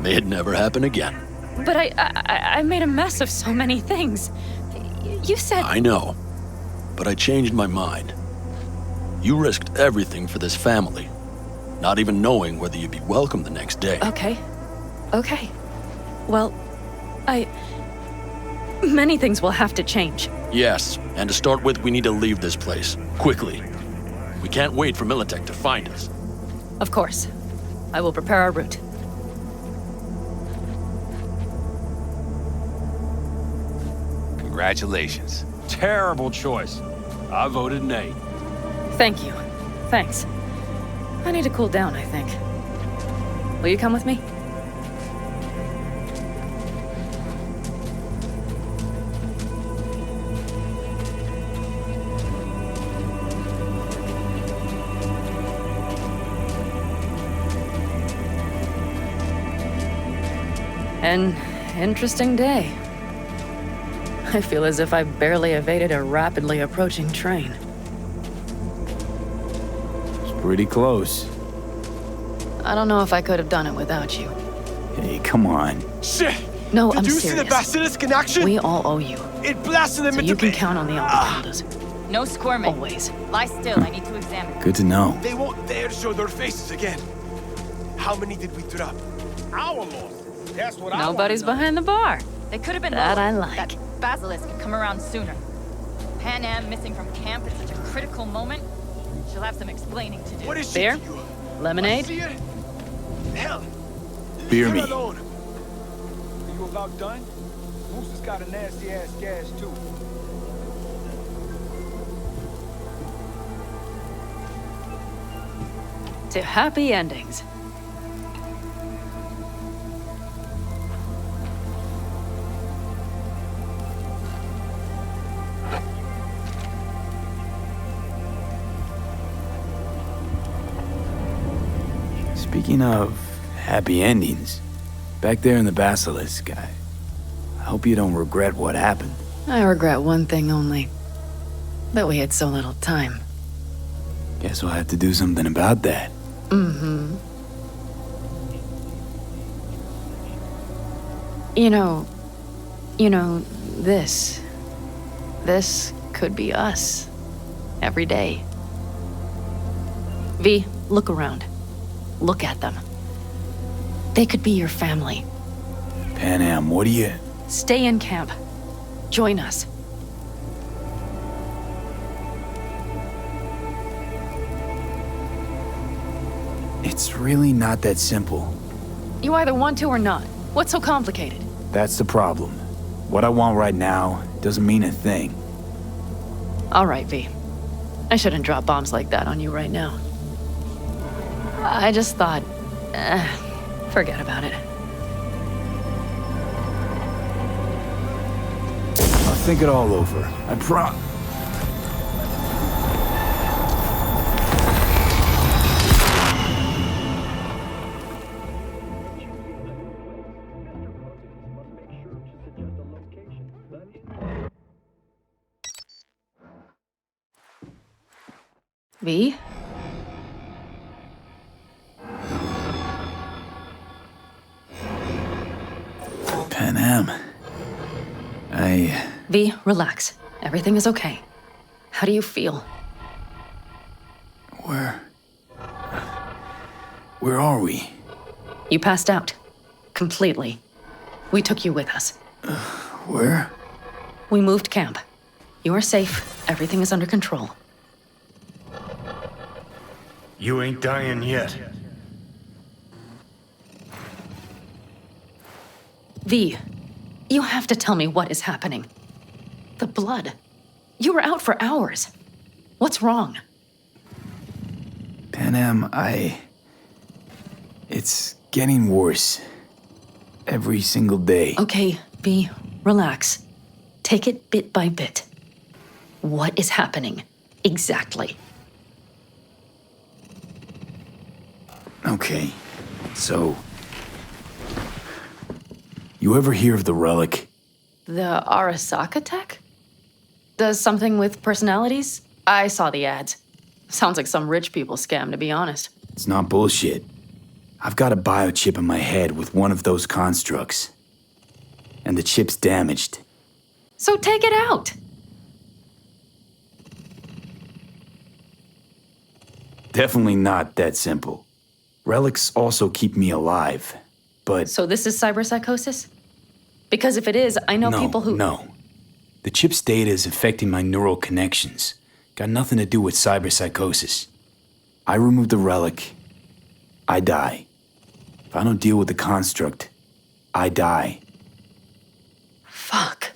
[SPEAKER 3] May it never happen again.
[SPEAKER 10] But I made a mess of so many things. You said...
[SPEAKER 3] I know. But I changed my mind. You risked everything for this family, not even knowing whether you'd be welcome the next day.
[SPEAKER 10] Okay. Okay. Well, many things will have to change.
[SPEAKER 3] Yes, and to start with, we need to leave this place. Quickly. We can't wait for Militech to find us.
[SPEAKER 10] Of course. I will prepare our route.
[SPEAKER 4] Congratulations.
[SPEAKER 11] Terrible choice. I voted nay.
[SPEAKER 10] Thank you. Thanks. I need to cool down, I think. Will you come with me? An interesting day.
[SPEAKER 2] I feel as if I barely evaded a rapidly approaching train.
[SPEAKER 1] It's pretty close.
[SPEAKER 2] I don't know if I could have done it without you.
[SPEAKER 1] Hey, come on.
[SPEAKER 12] Shit!
[SPEAKER 2] No,
[SPEAKER 12] Did
[SPEAKER 2] I'm
[SPEAKER 12] you
[SPEAKER 2] serious.
[SPEAKER 12] see the basilisk in action?
[SPEAKER 2] We all owe you.
[SPEAKER 12] It blasted them
[SPEAKER 2] So
[SPEAKER 12] into
[SPEAKER 2] you can count on the Aldecadas.
[SPEAKER 10] No squirming.
[SPEAKER 2] Always.
[SPEAKER 10] Lie still, I need to examine.
[SPEAKER 1] Good to know.
[SPEAKER 12] They won't dare show their faces again. How many did we drop?
[SPEAKER 4] Our losses. That's what
[SPEAKER 2] Nobody's behind the bar.
[SPEAKER 10] They could have been
[SPEAKER 2] That
[SPEAKER 10] lower.
[SPEAKER 2] I like.
[SPEAKER 10] That basilisk could come around sooner. Panam missing from camp at such a critical moment. She'll have some explaining to do.
[SPEAKER 12] What is she
[SPEAKER 2] Beer?
[SPEAKER 12] to you?
[SPEAKER 2] Lemonade?
[SPEAKER 12] I see her. Hell.
[SPEAKER 1] Beer
[SPEAKER 12] leave
[SPEAKER 1] me.
[SPEAKER 12] her alone.
[SPEAKER 4] Are you about done? Moose has got a nasty ass gash too.
[SPEAKER 2] To happy endings.
[SPEAKER 1] Speaking of happy endings, back there in the Basilisk, I hope you don't regret what happened.
[SPEAKER 2] I regret one thing only. That we had so little time.
[SPEAKER 1] Guess we'll have to do something about that.
[SPEAKER 2] Mm-hmm. You know, this could be us. Every day. V, look around. Look at them. They could be your family.
[SPEAKER 1] Panam, what do you...
[SPEAKER 2] Stay in camp. Join us.
[SPEAKER 1] It's really not that simple.
[SPEAKER 2] You either want to or not. What's so complicated?
[SPEAKER 1] That's the problem. What I want right now doesn't mean a thing.
[SPEAKER 2] All right, V. I shouldn't drop bombs like that on you right now. I just thought, forget about it.
[SPEAKER 1] I'll think it all over. I promise.
[SPEAKER 2] V?
[SPEAKER 1] Panam.
[SPEAKER 2] V, relax. Everything is okay. How do you feel?
[SPEAKER 1] Where are we?
[SPEAKER 2] You passed out. Completely. We took you with us.
[SPEAKER 1] Where?
[SPEAKER 2] We moved camp. You are safe. Everything is under control.
[SPEAKER 9] You ain't dying yet.
[SPEAKER 2] V, you have to tell me what is happening. The blood. You were out for hours. What's wrong?
[SPEAKER 1] Panam, it's getting worse. Every single day.
[SPEAKER 2] Okay, V, relax. Take it bit by bit. What is happening? Exactly.
[SPEAKER 1] Okay, so... You ever hear of the relic?
[SPEAKER 2] The Arasaka tech? Does something with personalities? I saw the ads. Sounds like some rich people scam, to be honest.
[SPEAKER 1] It's not bullshit. I've got a biochip in my head with one of those constructs. And the chip's damaged.
[SPEAKER 2] So take it out!
[SPEAKER 1] Definitely not that simple. Relics also keep me alive, but...
[SPEAKER 2] So this is cyberpsychosis? Because if it is, I know people who...
[SPEAKER 1] No. The chip's data is affecting my neural connections. Got nothing to do with cyberpsychosis. I remove the relic, I die. If I don't deal with the construct, I die.
[SPEAKER 2] Fuck.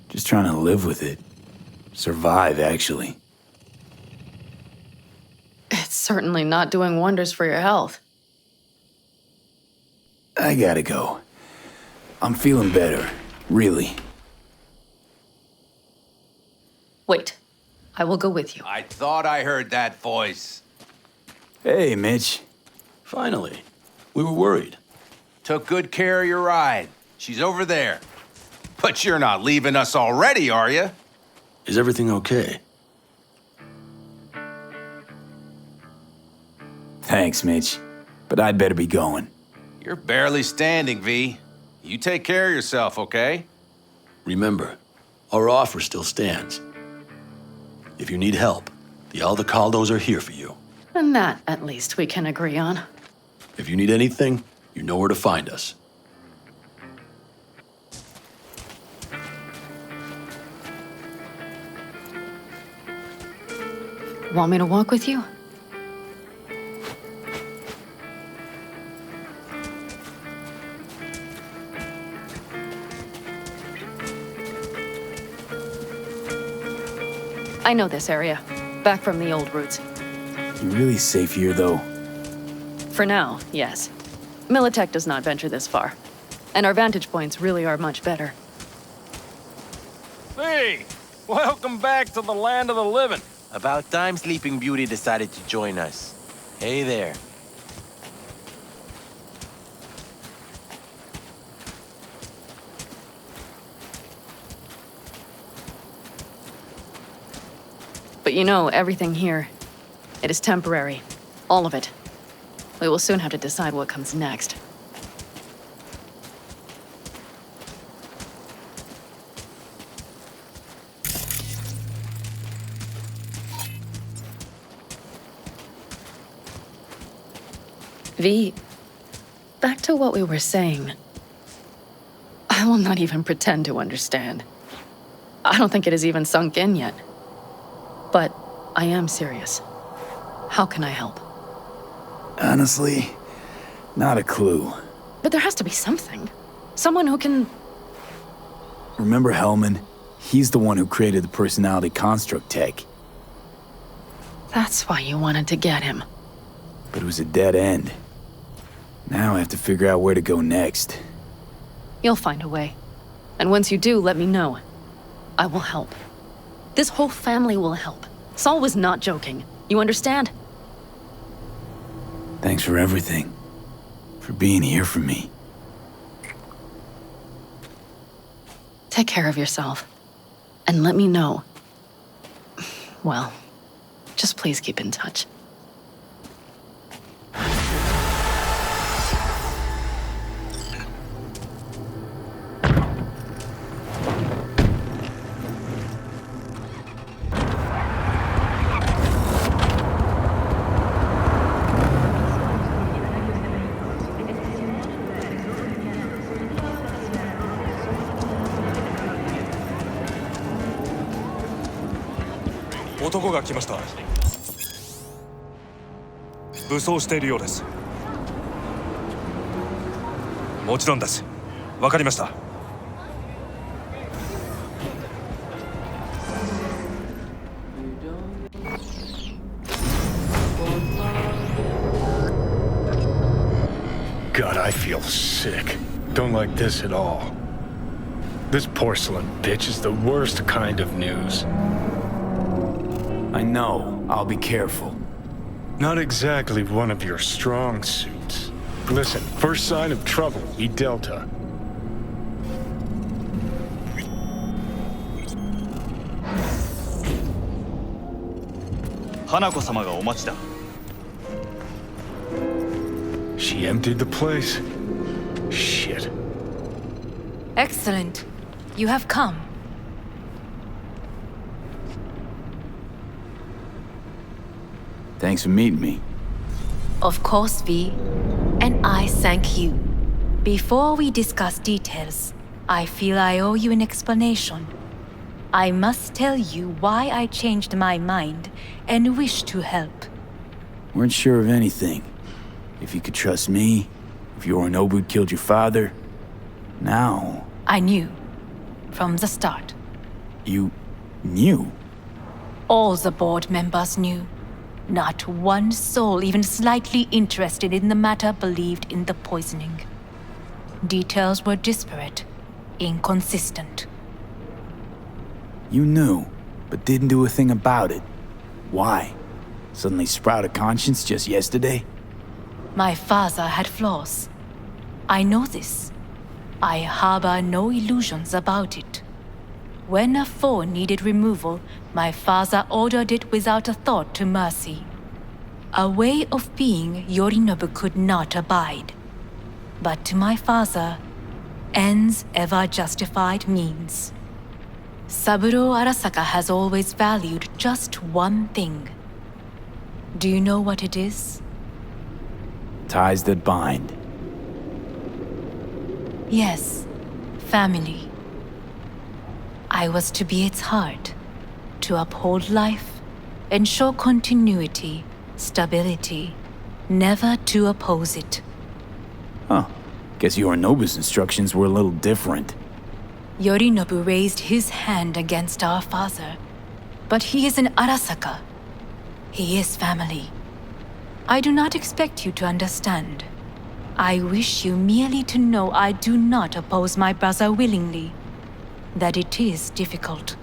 [SPEAKER 1] Just trying to live with it. Survive, actually.
[SPEAKER 2] It's certainly not doing wonders for your health.
[SPEAKER 1] I gotta go. I'm feeling better, really.
[SPEAKER 2] Wait, I will go with you.
[SPEAKER 4] I thought I heard that voice.
[SPEAKER 1] Hey, Mitch.
[SPEAKER 3] Finally. We were worried.
[SPEAKER 4] Took good care of your ride. She's over there. But you're not leaving us already, are you?
[SPEAKER 3] Is everything okay?
[SPEAKER 1] Thanks, Mitch. But I'd better be going.
[SPEAKER 4] You're barely standing, V. You take care of yourself, okay?
[SPEAKER 3] Remember, our offer still stands. If you need help, the Aldecaldos are here for you.
[SPEAKER 2] And that, at least, we can agree on.
[SPEAKER 3] If you need anything, you know where to find us.
[SPEAKER 2] Want me to walk with you? I know this area. Back from the old routes.
[SPEAKER 1] You really safe here, though?
[SPEAKER 2] For now, yes. Militech does not venture this far. And our vantage points really are much better.
[SPEAKER 11] Hey! Welcome back to the land of the living.
[SPEAKER 8] About time Sleeping Beauty decided to join us. Hey there.
[SPEAKER 2] But you know, everything here, it is temporary. All of it. We will soon have to decide what comes next. V, back to what we were saying. I will not even pretend to understand. I don't think it has even sunk in yet. But I am serious. How can I help?
[SPEAKER 1] Honestly, not a clue.
[SPEAKER 2] But there has to be something. Someone who can...
[SPEAKER 1] Remember Hellman? He's the one who created the personality construct tech.
[SPEAKER 2] That's why you wanted to get him.
[SPEAKER 1] But it was a dead end. Now I have to figure out where to go next.
[SPEAKER 2] You'll find a way. And once you do, let me know. I will help. This whole family will help. Saul was not joking. You understand?
[SPEAKER 1] Thanks for everything. For being here for me.
[SPEAKER 2] Take care of yourself. And let me know. Well, just please keep in touch.
[SPEAKER 13] 男が来ました。武装しているようです。もちろんです。わかりました。
[SPEAKER 9] God, I feel sick. Don't like this at all. This porcelain bitch is the worst kind of news.
[SPEAKER 1] I know. I'll be careful.
[SPEAKER 9] Not exactly one of your strong suits. Listen, first sign of trouble, eat Delta.
[SPEAKER 13] Hanako-samaがお待ちだ。
[SPEAKER 9] She emptied the place? Shit.
[SPEAKER 10] Excellent. You have come.
[SPEAKER 1] Thanks for meeting me.
[SPEAKER 10] Of course, V. And I thank you. Before we discuss details, I feel I owe you an explanation. I must tell you why I changed my mind and wish to help.
[SPEAKER 1] Weren't sure of anything. If you could trust me, if Yorinobu killed your father. Now...
[SPEAKER 10] I knew. From the start.
[SPEAKER 1] You... knew?
[SPEAKER 10] All the board members knew. Not one soul even slightly interested in the matter believed in the poisoning. Details were disparate, inconsistent.
[SPEAKER 1] You knew, but didn't do a thing about it. Why? Suddenly sprout a conscience just yesterday?
[SPEAKER 10] My father had flaws. I know this.
[SPEAKER 14] I harbor no illusions about it. When a foe needed removal, my father ordered it without a thought to mercy. A way of being Yorinobu could not abide. But to my father, ends ever justified means. Saburo Arasaka has always valued just one thing. Do you know what it is?
[SPEAKER 1] Ties that bind.
[SPEAKER 14] Yes, family. I was to be its heart, to uphold life, ensure continuity, stability, never to oppose it.
[SPEAKER 1] Huh. Guess Yorinobu's instructions were a little different.
[SPEAKER 14] Yorinobu raised his hand against our father, but he is an Arasaka. He is family. I do not expect you to understand. I wish you merely to know I do not oppose my brother willingly. That it is difficult.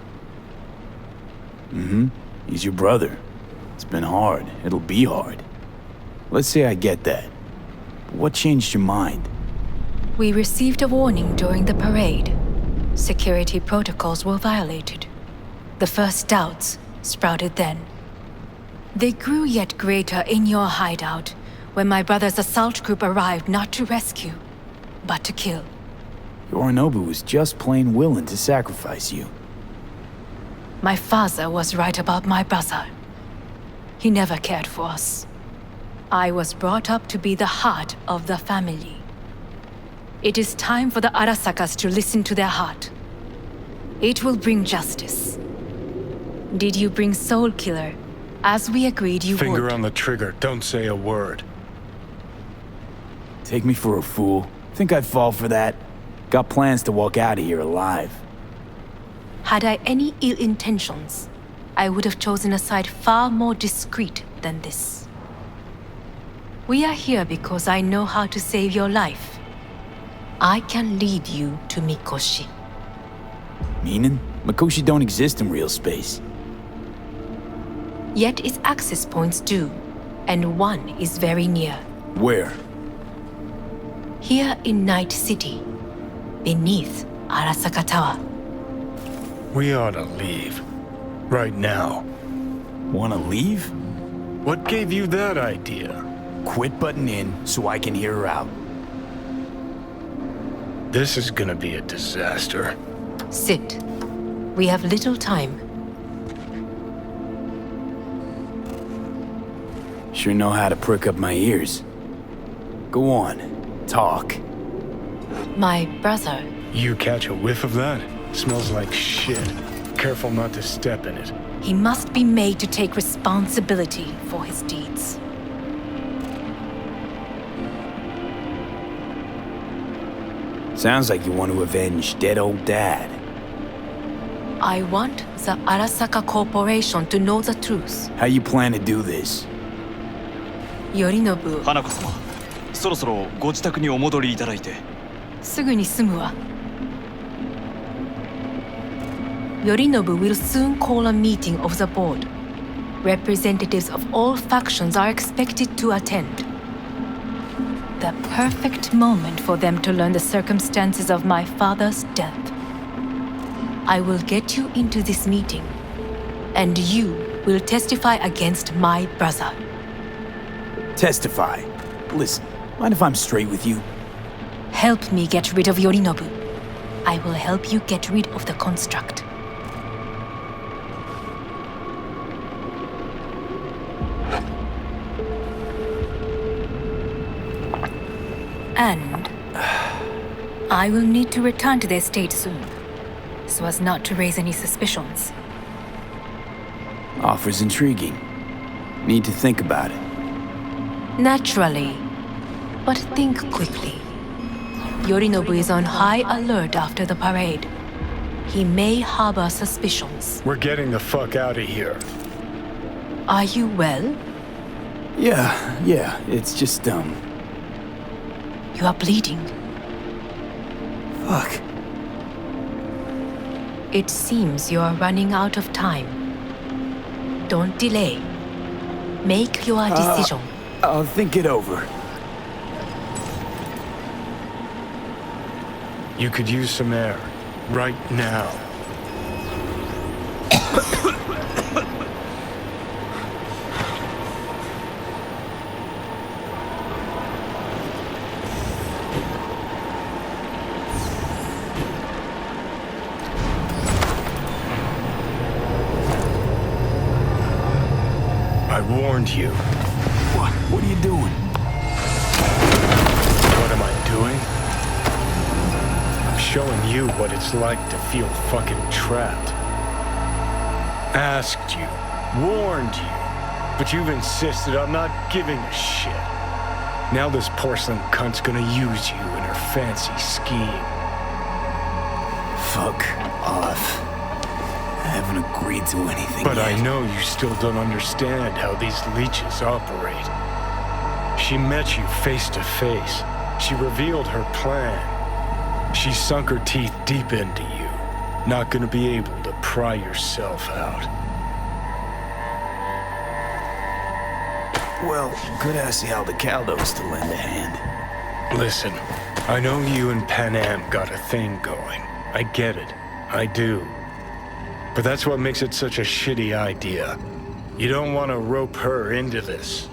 [SPEAKER 1] Mm-hmm. He's your brother. It's been hard. It'll be hard. Let's say I get that. But what changed your mind?
[SPEAKER 14] We received a warning during the parade. Security protocols were violated. The first doubts sprouted then. They grew yet greater in your hideout when my brother's assault group arrived not to rescue, but to kill.
[SPEAKER 1] Yorinobu was just plain willing to sacrifice you.
[SPEAKER 14] My father was right about my brother. He never cared for us. I was brought up to be the heart of the family. It is time for the Arasakas to listen to their heart. It will bring justice. Did you bring Soul Killer, as we agreed you would?
[SPEAKER 9] Finger on the trigger, don't say a word.
[SPEAKER 1] Take me for a fool. Think I'd fall for that? Got plans to walk out of here alive.
[SPEAKER 14] Had I any ill intentions, I would have chosen a side far more discreet than this. We are here because I know how to save your life. I can lead you to Mikoshi.
[SPEAKER 1] Meaning? Mikoshi don't exist in real space.
[SPEAKER 14] Yet its access points do, and one is very near.
[SPEAKER 1] Where?
[SPEAKER 14] Here in Night City, beneath Arasaka Tower.
[SPEAKER 9] We ought to leave. Right now.
[SPEAKER 1] Wanna leave?
[SPEAKER 9] What gave you that idea?
[SPEAKER 1] Quit butting in so I can hear her out.
[SPEAKER 9] This is gonna be a disaster.
[SPEAKER 14] Sit. We have little time.
[SPEAKER 1] Sure know how to prick up my ears. Go on, talk.
[SPEAKER 14] My brother.
[SPEAKER 9] You catch a whiff of that? Smells like shit. Careful not to step in it.
[SPEAKER 14] He must be made to take responsibility for his deeds.
[SPEAKER 1] Sounds like you want to avenge dead old dad.
[SPEAKER 14] I want the Arasaka Corporation to know the truth.
[SPEAKER 1] How you plan to do this?
[SPEAKER 14] Yorinobu.
[SPEAKER 13] 花子様、そろそろご自宅にお戻りいただいて。
[SPEAKER 14] すぐに済むわ。Yorinobu will soon call a meeting of the board. Representatives of all factions are expected to attend. The perfect moment for them to learn the circumstances of my father's death. I will get you into this meeting, and you will testify against my brother.
[SPEAKER 1] Testify? Listen, mind if I'm straight with you?
[SPEAKER 14] Help me get rid of Yorinobu. I will help you get rid of the construct. And I will need to return to the estate soon, so as not to raise any suspicions.
[SPEAKER 1] Offer's intriguing. Need to think about it.
[SPEAKER 14] Naturally, but think quickly. Yorinobu is on high alert after the parade. He may harbor suspicions.
[SPEAKER 9] We're getting the fuck out of here.
[SPEAKER 14] Are you well?
[SPEAKER 1] Yeah, it's just,
[SPEAKER 14] You are bleeding.
[SPEAKER 1] Fuck.
[SPEAKER 14] It seems you are running out of time. Don't delay. Make your decision.
[SPEAKER 1] I'll think it over.
[SPEAKER 9] You could use some air. Right now. I warned you.
[SPEAKER 1] What are you doing?
[SPEAKER 9] What am I doing? I'm showing you what it's like to feel fucking trapped. Asked you, warned you, but you've insisted on not giving a shit. Now this porcelain cunt's gonna use you in her fancy scheme.
[SPEAKER 1] Fuck off. I haven't agreed to anything
[SPEAKER 9] But
[SPEAKER 1] yet.
[SPEAKER 9] I know you still don't understand how these leeches operate. She met you face to face. She revealed her plan. She sunk her teeth deep into you. Not gonna be able to pry yourself out.
[SPEAKER 1] Well, could ask the Aldecaldos to lend a hand.
[SPEAKER 9] Listen, I know you and Panam got a thing going. I get it. I do. But that's what makes it such a shitty idea. You don't want to rope her into this.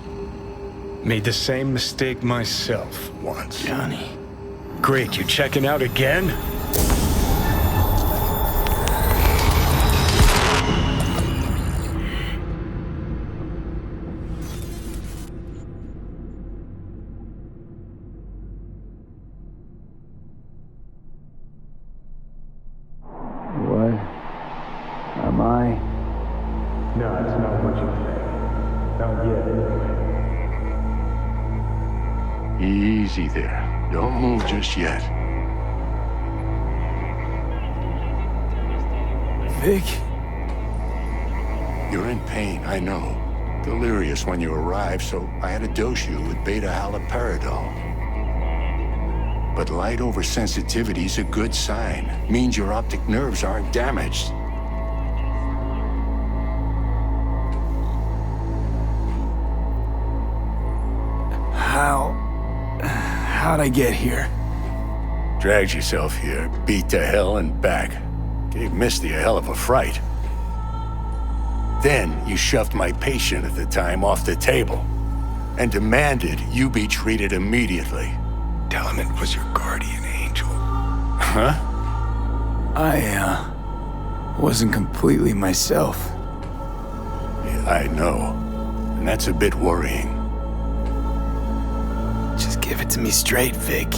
[SPEAKER 9] Made the same mistake myself once.
[SPEAKER 1] Johnny.
[SPEAKER 9] Great, you checking out again?
[SPEAKER 1] What? Am I?
[SPEAKER 9] No, it's not what you think. Not yet, anyway.
[SPEAKER 15] Easy there. Don't move just yet.
[SPEAKER 1] Vic?
[SPEAKER 15] You're in pain, I know. Delirious when you arrived, so I had to dose you with beta-haloperidol. But light oversensitivity is a good sign. Means your optic nerves aren't damaged.
[SPEAKER 1] How'd I get here?
[SPEAKER 15] Dragged yourself here, beat to hell and back. Gave Misty a hell of a fright. Then you shoved my patient at the time off the table and demanded you be treated immediately.
[SPEAKER 9] Tell him it was your guardian angel.
[SPEAKER 15] Huh?
[SPEAKER 1] I wasn't completely myself.
[SPEAKER 15] Yeah, I know. And that's a bit worrying.
[SPEAKER 1] Just give it to me straight, Vic.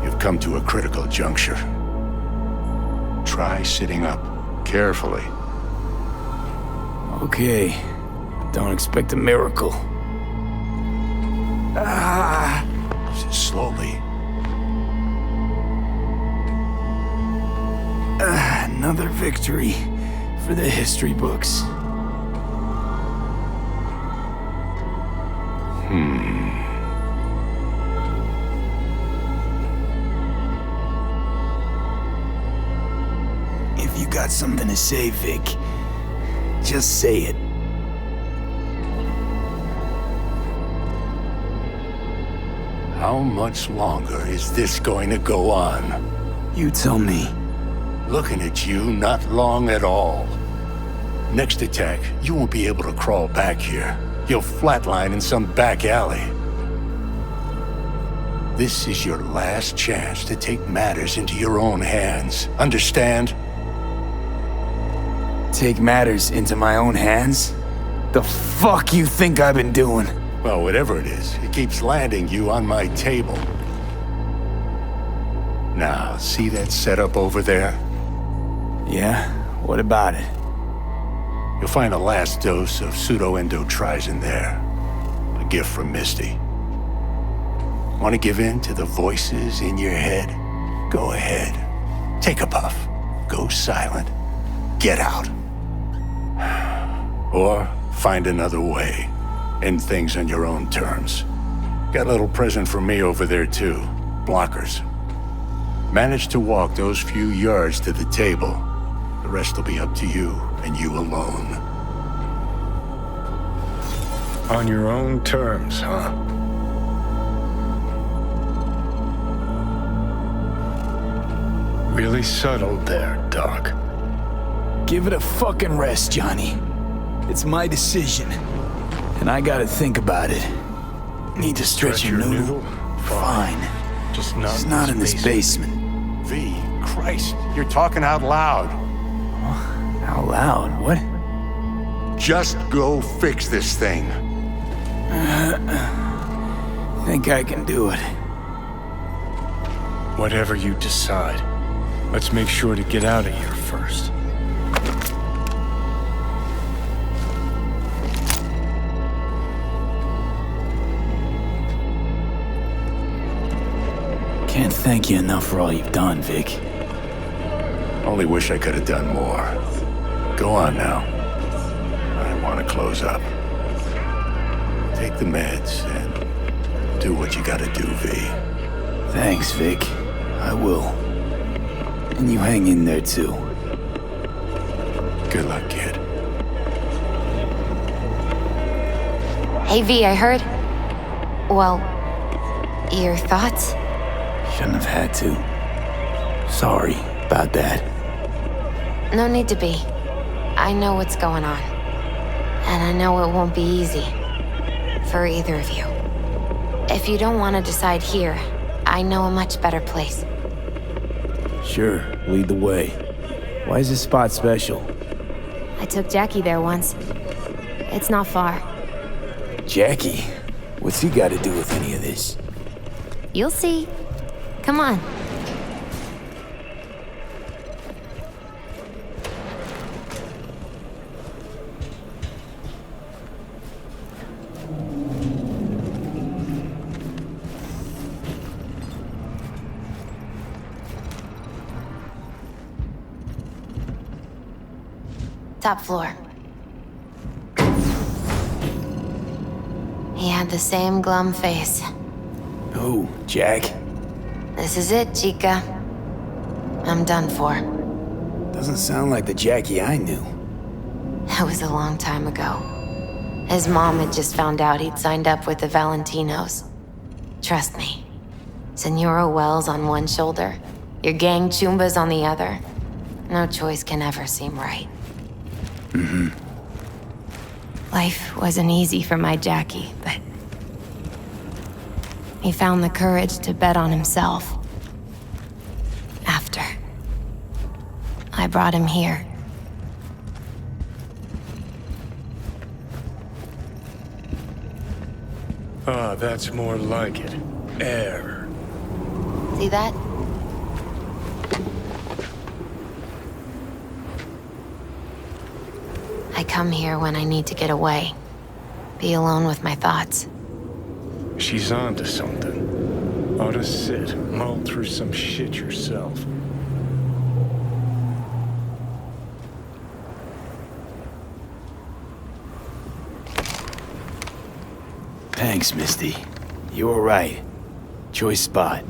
[SPEAKER 15] You've come to a critical juncture. Try sitting up, carefully.
[SPEAKER 1] Okay. Don't expect a miracle.
[SPEAKER 15] Slowly.
[SPEAKER 1] Another victory for the history books. If you got something to say, Vic, just say it.
[SPEAKER 15] How much longer is this going to go on?
[SPEAKER 1] You tell me.
[SPEAKER 15] Looking at you, not long at all. Next attack, you won't be able to crawl back here. You'll flatline in some back alley. This is your last chance to take matters into your own hands. Understand?
[SPEAKER 1] Take matters into my own hands? The fuck you think I've been doing?
[SPEAKER 15] Well, whatever it is, it keeps landing you on my table. Now, see that setup over there?
[SPEAKER 1] Yeah? What about it?
[SPEAKER 15] You'll find a last dose of pseudoendotrizin there. A gift from Misty. Want to give in to the voices in your head? Go ahead. Take a puff. Go silent. Get out. Or find another way. End things on your own terms. Got a little present for me over there too. Blockers. Manage to walk those few yards to the table. The rest will be up to you, and you alone.
[SPEAKER 9] On your own terms, huh? Really subtle there, Doc.
[SPEAKER 1] Give it a fucking rest, Johnny. It's my decision. And I gotta think about it. Need to stretch your noodle? Fine.
[SPEAKER 9] Just
[SPEAKER 1] not in this basement.
[SPEAKER 15] V, Christ, you're talking out loud.
[SPEAKER 1] Out loud? What?
[SPEAKER 15] Just go fix this thing.
[SPEAKER 1] Think I can do it.
[SPEAKER 9] Whatever you decide, let's make sure to get out of here first.
[SPEAKER 1] Can't thank you enough for all you've done, Vic.
[SPEAKER 15] Only wish I could have done more. Go on now. I want to close up. Take the meds and do what you gotta do, V.
[SPEAKER 1] Thanks, Vic. I will. And you hang in there, too.
[SPEAKER 15] Good luck, kid.
[SPEAKER 16] Hey, V, I heard... Well, your thoughts?
[SPEAKER 1] Shouldn't have had to. Sorry about that.
[SPEAKER 16] No need to be. I know what's going on. And I know it won't be easy. For either of you. If you don't want to decide here, I know a much better place.
[SPEAKER 1] Sure, lead the way. Why is this spot special?
[SPEAKER 16] I took Jackie there once. It's not far.
[SPEAKER 1] Jackie? What's he got to do with any of this?
[SPEAKER 16] You'll see. Come on. Top floor. He had the same glum face.
[SPEAKER 1] Who, Jack?
[SPEAKER 16] This is it, Chica. I'm done for.
[SPEAKER 1] Doesn't sound like the Jackie I knew.
[SPEAKER 16] That was a long time ago. His mom had just found out he'd signed up with the Valentinos. Trust me. Senora Wells on one shoulder, your gang Chumbas on the other. No choice can ever seem right.
[SPEAKER 1] Mm-hmm.
[SPEAKER 16] Life wasn't easy for my Jackie, but... he found the courage to bet on himself. After. I brought him here.
[SPEAKER 9] Ah, that's more like it. Air.
[SPEAKER 16] See that? I come here when I need to get away. Be alone with my thoughts.
[SPEAKER 9] She's onto something. Ought to sit, mull through some shit yourself.
[SPEAKER 1] Thanks, Misty. You were right. Choice spot.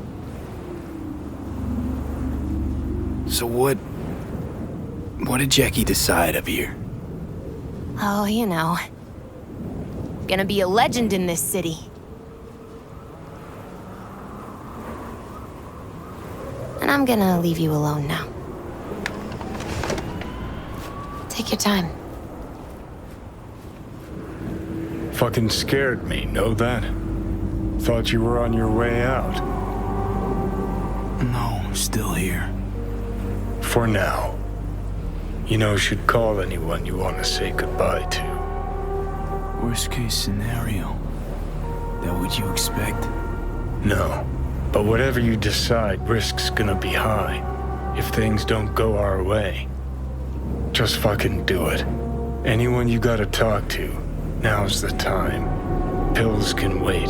[SPEAKER 1] So what did Jackie decide up here?
[SPEAKER 16] Oh, you know. Gonna be a legend in this city. And I'm gonna leave you alone now. Take your time.
[SPEAKER 9] Fucking scared me, know that? Thought you were on your way out.
[SPEAKER 1] No, still here.
[SPEAKER 9] For now. You know, should call anyone you want to say goodbye to.
[SPEAKER 1] Worst case scenario. That what you expect?
[SPEAKER 9] No. But whatever you decide, risk's gonna be high. If things don't go our way. Just fucking do it. Anyone you gotta talk to, now's the time. Pills can wait.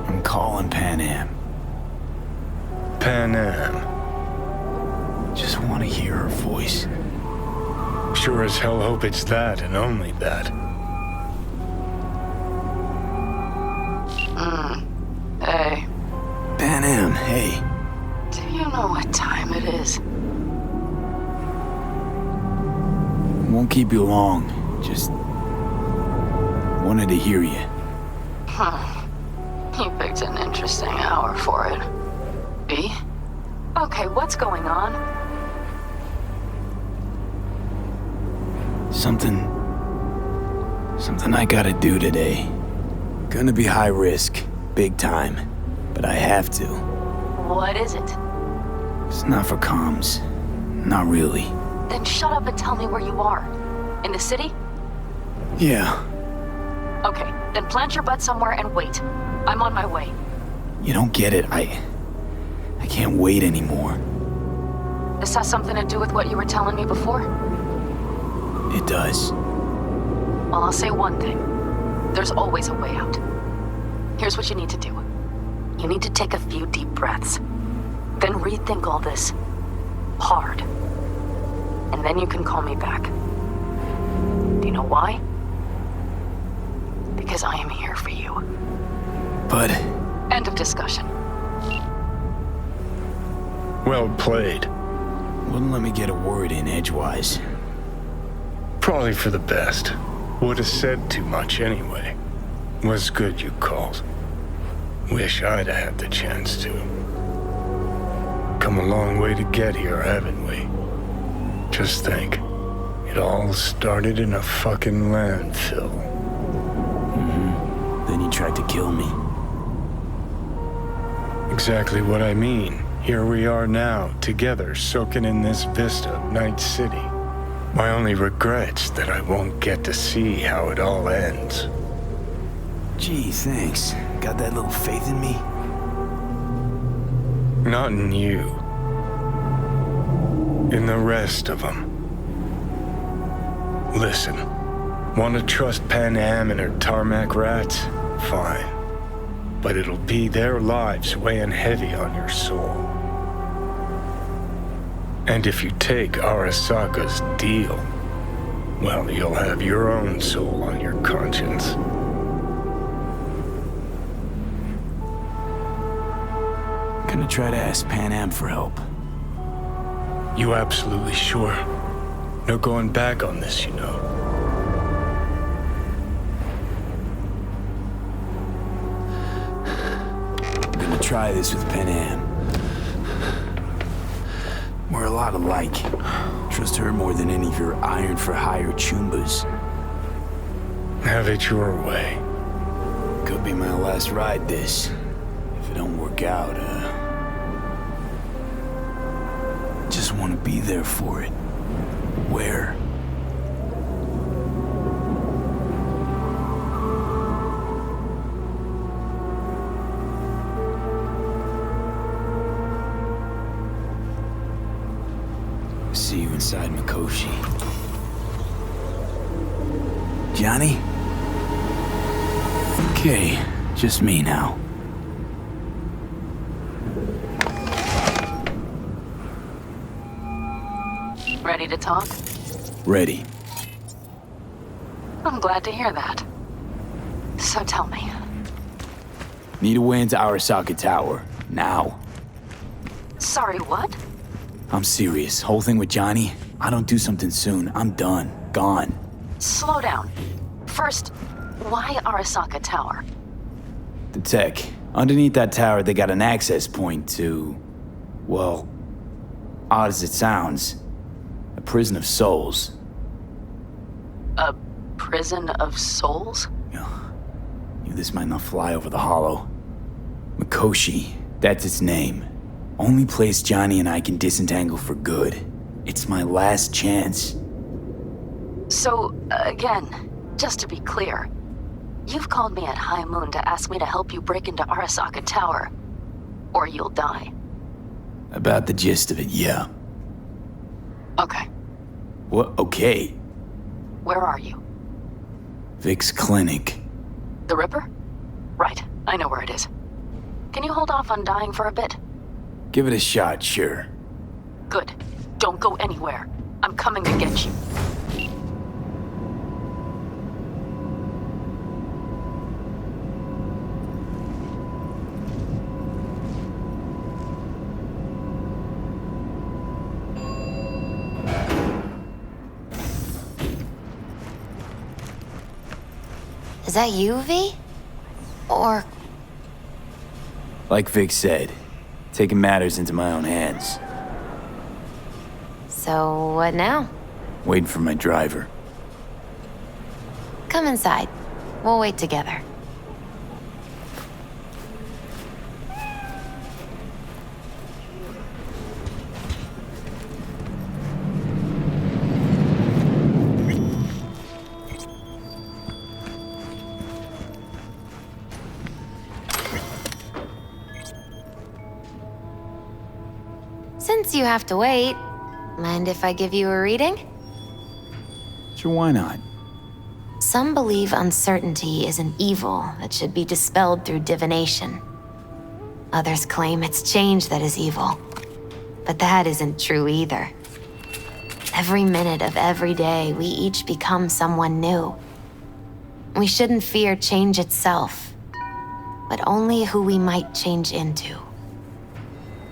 [SPEAKER 1] I'm calling Panam.
[SPEAKER 9] Panam.
[SPEAKER 1] Just want to hear her voice.
[SPEAKER 9] Sure as hell hope it's that and only that.
[SPEAKER 2] Hey.
[SPEAKER 1] Panam, hey.
[SPEAKER 2] Do you know what time it is?
[SPEAKER 1] Won't keep you long. Just wanted to hear you.
[SPEAKER 2] Huh. You picked an interesting hour for it. B? Okay, what's going on?
[SPEAKER 1] Something I gotta do today. Gonna be high risk, big time, but I have to.
[SPEAKER 2] What is it?
[SPEAKER 1] It's not for comms. Not really.
[SPEAKER 2] Then shut up and tell me where you are. In the city?
[SPEAKER 1] Yeah.
[SPEAKER 2] Okay, then plant your butt somewhere and wait. I'm on my way.
[SPEAKER 1] You don't get it. I can't wait anymore.
[SPEAKER 2] This has something to do with what you were telling me before?
[SPEAKER 1] It does.
[SPEAKER 2] Well, I'll say one thing. There's always a way out. Here's what you need to do. You need to take a few deep breaths. Then rethink all this. Hard. And then you can call me back. Do you know why? Because I am here for you.
[SPEAKER 1] But...
[SPEAKER 2] End of discussion.
[SPEAKER 9] Well played.
[SPEAKER 1] Wouldn't let me get a word in edgewise.
[SPEAKER 9] Probably for the best. Would have said too much anyway. Was good you called. Wish I'd have had the chance to. Come a long way to get here, haven't we? Just think. It all started in a fucking landfill.
[SPEAKER 1] Then you tried to kill me.
[SPEAKER 9] Exactly what I mean. Here we are now, together, soaking in this vista of Night City. My only regret's that I won't get to see how it all ends.
[SPEAKER 1] Gee, thanks. Got that little faith in me?
[SPEAKER 9] Not in you. In the rest of them. Listen, want to trust Panam and her tarmac rats? Fine. But it'll be their lives weighing heavy on your soul. And if you take Arasaka's deal, well, you'll have your own soul on your conscience.
[SPEAKER 1] Gonna try to ask Panam for help.
[SPEAKER 9] You absolutely sure? No going back on this, you know.
[SPEAKER 1] I'm gonna try this with Panam. We're a lot alike. Trust her more than any of your iron-for-hire chumbas.
[SPEAKER 9] Have it your way.
[SPEAKER 1] Could be my last ride, this. If it don't work out, just want to be there for it. Where? See you inside Mikoshi. Johnny? Okay, just me now.
[SPEAKER 2] Ready to talk?
[SPEAKER 1] Ready.
[SPEAKER 2] I'm glad to hear that. So tell me.
[SPEAKER 1] Need a way into Arasaka Tower. Now.
[SPEAKER 2] Sorry, what?
[SPEAKER 1] I'm serious. Whole thing with Johnny, I don't do something soon, I'm done. Gone.
[SPEAKER 2] Slow down. First, why Arasaka Tower?
[SPEAKER 1] The tech. Underneath that tower, they got an access point to... well, odd as it sounds, a prison of souls.
[SPEAKER 2] A prison of souls?
[SPEAKER 1] This might not fly over the hollow. Mikoshi, that's its name. Only place Johnny and I can disentangle for good. It's my last chance.
[SPEAKER 2] So, again, just to be clear, you've called me at high moon to ask me to help you break into Arasaka Tower, or you'll die.
[SPEAKER 1] About the gist of it, yeah.
[SPEAKER 2] Okay.
[SPEAKER 1] What? Okay.
[SPEAKER 2] Where are you?
[SPEAKER 1] Vic's clinic.
[SPEAKER 2] The Ripper? Right, I know where it is. Can you hold off on dying for a bit?
[SPEAKER 1] Give it a shot, sure.
[SPEAKER 2] Good. Don't go anywhere. I'm coming to get you.
[SPEAKER 16] Is that you, V? Or
[SPEAKER 1] Like Vic said, taking matters into my own hands.
[SPEAKER 16] So, what now?
[SPEAKER 1] Waiting for my driver.
[SPEAKER 16] Come inside. We'll wait together. Since you have to wait, mind if I give you a reading?
[SPEAKER 1] Sure, why not?
[SPEAKER 16] Some believe uncertainty is an evil that should be dispelled through divination. Others claim it's change that is evil. But that isn't true either. Every minute of every day, we each become someone new. We shouldn't fear change itself, but only who we might change into.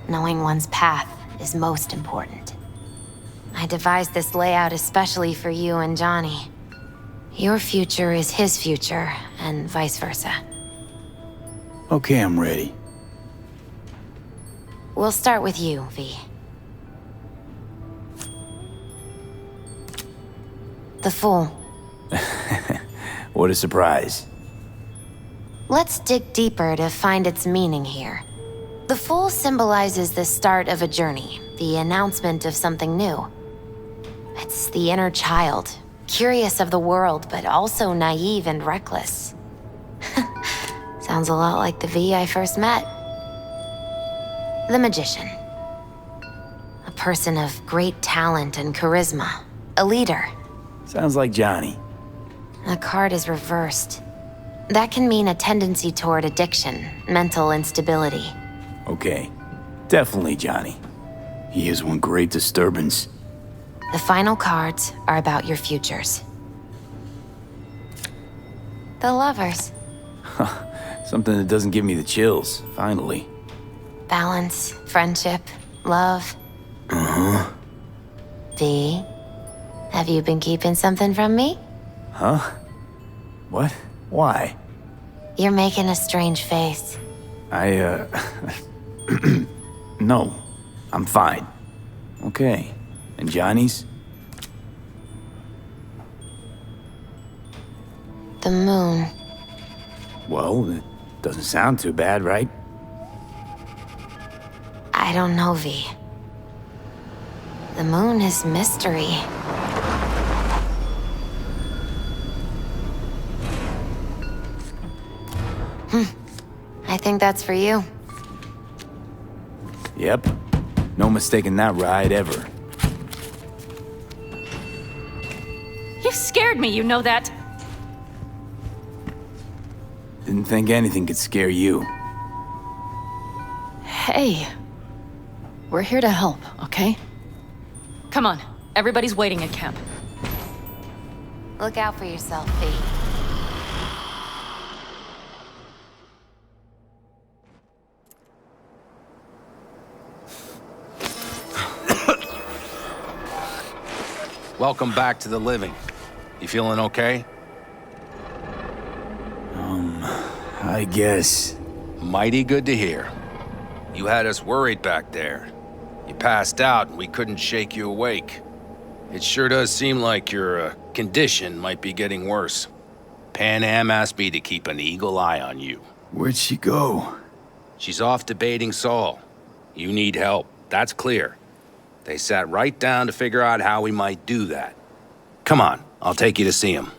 [SPEAKER 16] Knowing one's path is most important. I devised this layout especially for you and Johnny. Your future is his future, and vice versa.
[SPEAKER 1] Okay, I'm ready.
[SPEAKER 16] We'll start with you, V. The Fool.
[SPEAKER 1] What a surprise.
[SPEAKER 16] Let's dig deeper to find its meaning here. The Fool symbolizes the start of a journey, the announcement of something new. It's the inner child, curious of the world, but also naive and reckless. Sounds a lot like the V I first met. The Magician. A person of great talent and charisma. A leader.
[SPEAKER 1] Sounds like Johnny.
[SPEAKER 16] The card is reversed. That can mean a tendency toward addiction, mental instability.
[SPEAKER 1] Okay, definitely Johnny. He is one great disturbance.
[SPEAKER 16] The final cards are about your futures. The Lovers.
[SPEAKER 1] Something that doesn't give me the chills, finally.
[SPEAKER 16] Balance, friendship, love.
[SPEAKER 1] Uh-huh.
[SPEAKER 16] V, have you been keeping something from me?
[SPEAKER 1] Huh? What? Why?
[SPEAKER 16] You're making a strange face.
[SPEAKER 1] No, I'm fine. Okay. And Johnny's?
[SPEAKER 16] The moon.
[SPEAKER 1] Well, it doesn't sound too bad, right?
[SPEAKER 16] I don't know, V. The moon is mystery. I think that's for you.
[SPEAKER 1] Yep. No mistaking that ride ever.
[SPEAKER 10] You scared me, you know that?
[SPEAKER 1] Didn't think anything could scare you.
[SPEAKER 2] Hey. We're here to help, okay?
[SPEAKER 10] Come on, everybody's waiting at camp.
[SPEAKER 16] Look out for yourself, V.
[SPEAKER 4] Welcome back to the living. You feeling okay?
[SPEAKER 1] I guess.
[SPEAKER 4] Mighty good to hear. You had us worried back there. You passed out and we couldn't shake you awake. It sure does seem like your condition might be getting worse. Panam asked me to keep an eagle eye on you.
[SPEAKER 1] Where'd she go?
[SPEAKER 4] She's off debating Saul. You need help, that's clear. They sat right down to figure out how we might do that. Come on, I'll take you to see him.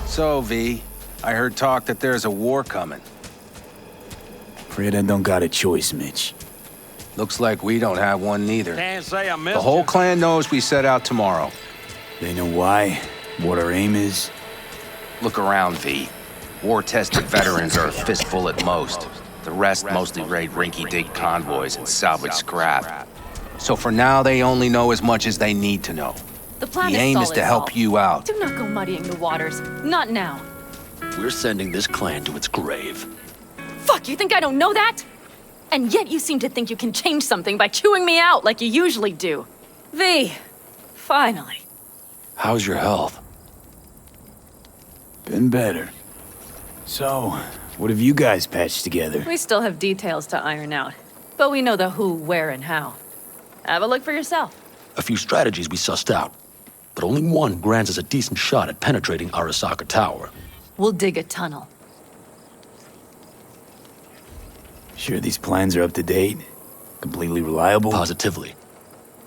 [SPEAKER 4] So, V, I heard talk that there's a war coming.
[SPEAKER 1] Afraid I don't got a choice, Mitch.
[SPEAKER 4] Looks like we don't have one neither.
[SPEAKER 11] Can't say I missed
[SPEAKER 4] The whole
[SPEAKER 11] you.
[SPEAKER 4] clan knows we set out tomorrow.
[SPEAKER 1] They know why, what our aim is.
[SPEAKER 4] Look around, V. War-tested veterans are a fistful at most. The rest mostly raid rinky-dink convoys and salvage scrap. So for now, they only know as much as they need to know.
[SPEAKER 10] The plan
[SPEAKER 4] The aim is
[SPEAKER 10] solid,
[SPEAKER 4] to help
[SPEAKER 10] Saul.
[SPEAKER 4] you out.
[SPEAKER 10] Do not go muddying the waters. Not now.
[SPEAKER 3] We're sending this clan to its grave.
[SPEAKER 10] Fuck, you think I don't know that? And yet you seem to think you can change something by chewing me out like you usually do. V, finally.
[SPEAKER 3] How's your health?
[SPEAKER 1] Been better. So, what have you guys patched together?
[SPEAKER 2] We still have details to iron out, but we know the who, where, and how. Have a look for yourself.
[SPEAKER 3] A few strategies we sussed out, but only one grants us a decent shot at penetrating Arasaka Tower.
[SPEAKER 2] We'll dig a tunnel.
[SPEAKER 1] Sure these plans are up to date? Completely reliable?
[SPEAKER 3] Positively.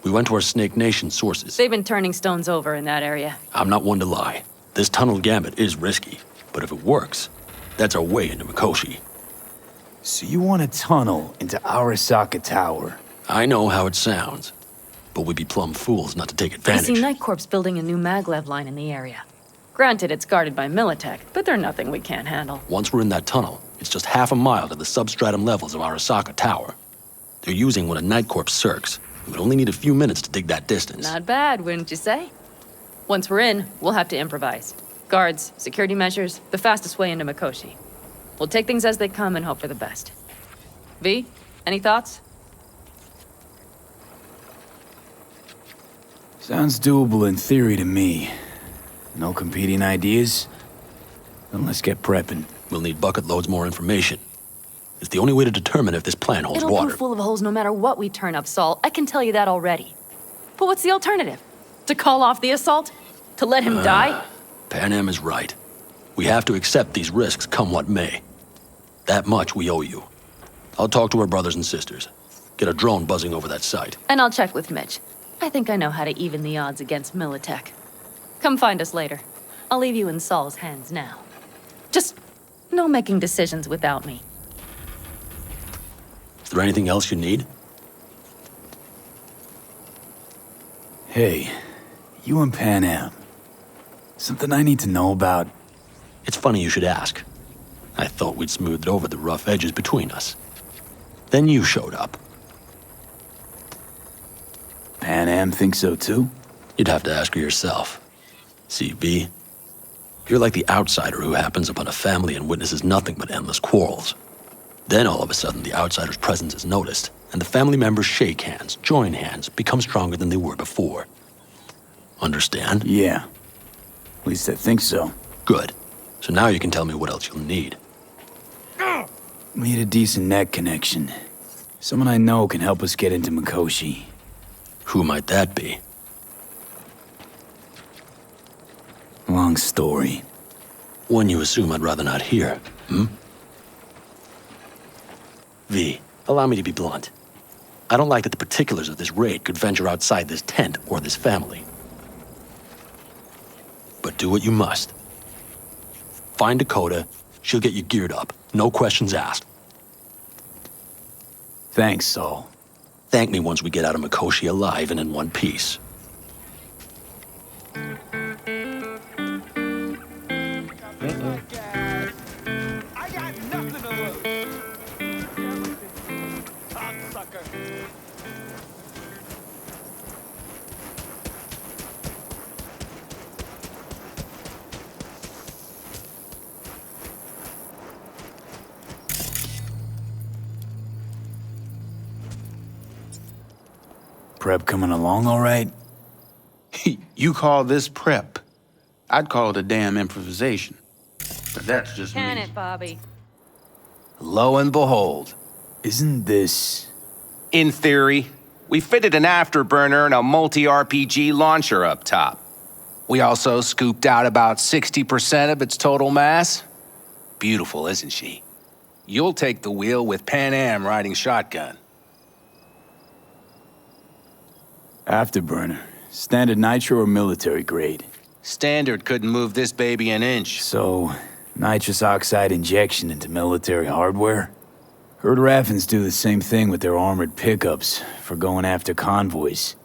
[SPEAKER 3] We went to our Snake Nation sources.
[SPEAKER 2] They've been turning stones over in that area.
[SPEAKER 3] I'm not one to lie. This tunnel gambit is risky, but if it works, that's our way into Mikoshi.
[SPEAKER 1] So you want a tunnel into Arasaka Tower?
[SPEAKER 3] I know how it sounds, but we'd be plumb fools not to take
[SPEAKER 2] I
[SPEAKER 3] advantage.
[SPEAKER 2] see Night Corp's building a new maglev line in the area. Granted, it's guarded by Militech, but they're nothing we can't handle.
[SPEAKER 3] Once we're in that tunnel, it's just half a mile to the substratum levels of Arasaka Tower. They're using one of Night Corp's circs. We would only need a few minutes to dig that distance.
[SPEAKER 2] Not bad, wouldn't you say? Once we're in, we'll have to improvise. Guards, security measures, the fastest way into Mikoshi. We'll take things as they come and hope for the best. V, any thoughts?
[SPEAKER 1] Sounds doable in theory to me. No competing ideas? Then let's get prepping.
[SPEAKER 3] We'll need bucket loads more information. It's the only way to determine if this plan holds
[SPEAKER 2] It'll
[SPEAKER 3] water.
[SPEAKER 2] prove full of holes no matter what we turn up, Saul. I can tell you that already. But what's the alternative? To call off the assault? To let him die?
[SPEAKER 3] Panam is right. We have to accept these risks come what may. That much we owe you. I'll talk to our brothers and sisters. Get a drone buzzing over that site.
[SPEAKER 2] And I'll check with Mitch. I think I know how to even the odds against Militech. Come find us later. I'll leave you in Saul's hands now. Just no making decisions without me.
[SPEAKER 3] Is there anything else you need?
[SPEAKER 1] Hey, you and Panam. Something I need to know about?
[SPEAKER 3] It's funny you should ask. I thought we'd smoothed over the rough edges between us. Then you showed up.
[SPEAKER 1] Panam thinks so too?
[SPEAKER 3] You'd have to ask her yourself. See, V, you're like the outsider who happens upon a family and witnesses nothing but endless quarrels. Then all of a sudden the outsider's presence is noticed, and the family members shake hands, join hands, become stronger than they were before. Understand?
[SPEAKER 1] Yeah. At least I think so.
[SPEAKER 3] Good. So now you can tell me what else you'll need.
[SPEAKER 1] Need a decent net connection. Someone I know can help us get into Mikoshi.
[SPEAKER 3] Who might that be?
[SPEAKER 1] Long story.
[SPEAKER 3] One you assume I'd rather not hear, hmm? V, allow me to be blunt. I don't like that the particulars of this raid could venture outside this tent or this family. But do what you must. Find Dakota, she'll get you geared up. No questions asked.
[SPEAKER 1] Thanks, Saul.
[SPEAKER 3] Thank me once we get out of Mikoshi alive and in one piece.
[SPEAKER 1] Prep coming along all right?
[SPEAKER 7] You call this prep? I'd call it a damn improvisation. But that's just
[SPEAKER 2] Can
[SPEAKER 7] me.
[SPEAKER 2] it, Bobby?
[SPEAKER 4] Lo and behold.
[SPEAKER 1] Isn't this...
[SPEAKER 4] In theory, we fitted an afterburner and a multi-RPG launcher up top. We also scooped out about 60% of its total mass. Beautiful, isn't she? You'll take the wheel with Panam riding shotgun.
[SPEAKER 1] Afterburner. Standard nitro or military grade?
[SPEAKER 4] Standard couldn't move this baby an inch.
[SPEAKER 1] So, nitrous oxide injection into military hardware? Heard Raffens do the same thing with their armored pickups for going after convoys.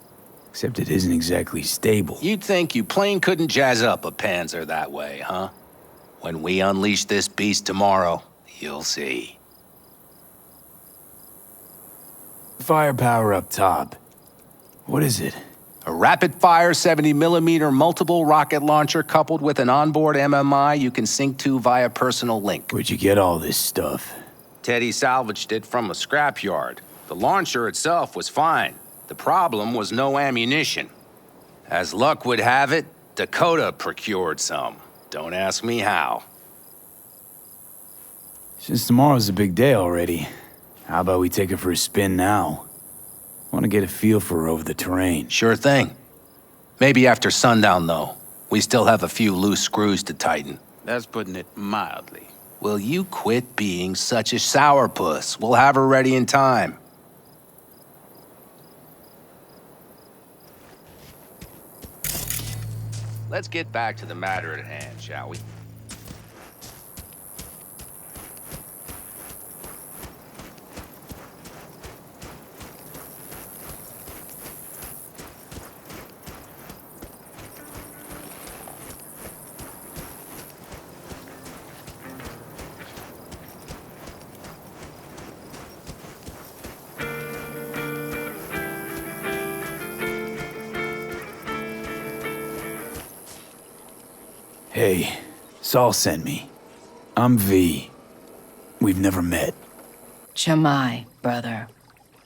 [SPEAKER 1] Except it isn't exactly stable.
[SPEAKER 4] You'd think you plain couldn't jazz up a Panzer that way, huh? When we unleash this beast tomorrow, you'll see.
[SPEAKER 1] Firepower up top. What is it?
[SPEAKER 4] A rapid-fire 70mm multiple rocket launcher coupled with an onboard MMI you can sync to via personal link.
[SPEAKER 1] Where'd you get all this stuff?
[SPEAKER 4] Teddy salvaged it from a scrapyard. The launcher itself was fine. The problem was no ammunition. As luck would have it, Dakota procured some. Don't ask me how.
[SPEAKER 1] Since tomorrow's a big day already, how about we take her for a spin now? Want to get a feel for her over the terrain.
[SPEAKER 7] Sure thing. Maybe after sundown, though. We still have a few loose screws to tighten.
[SPEAKER 17] That's putting it mildly.
[SPEAKER 7] Will you quit being such a sourpuss? We'll have her ready in time.
[SPEAKER 4] Let's get back to the matter at hand, shall we?
[SPEAKER 1] Hey, Saul sent me. I'm V. We've never met.
[SPEAKER 2] Chamai, brother.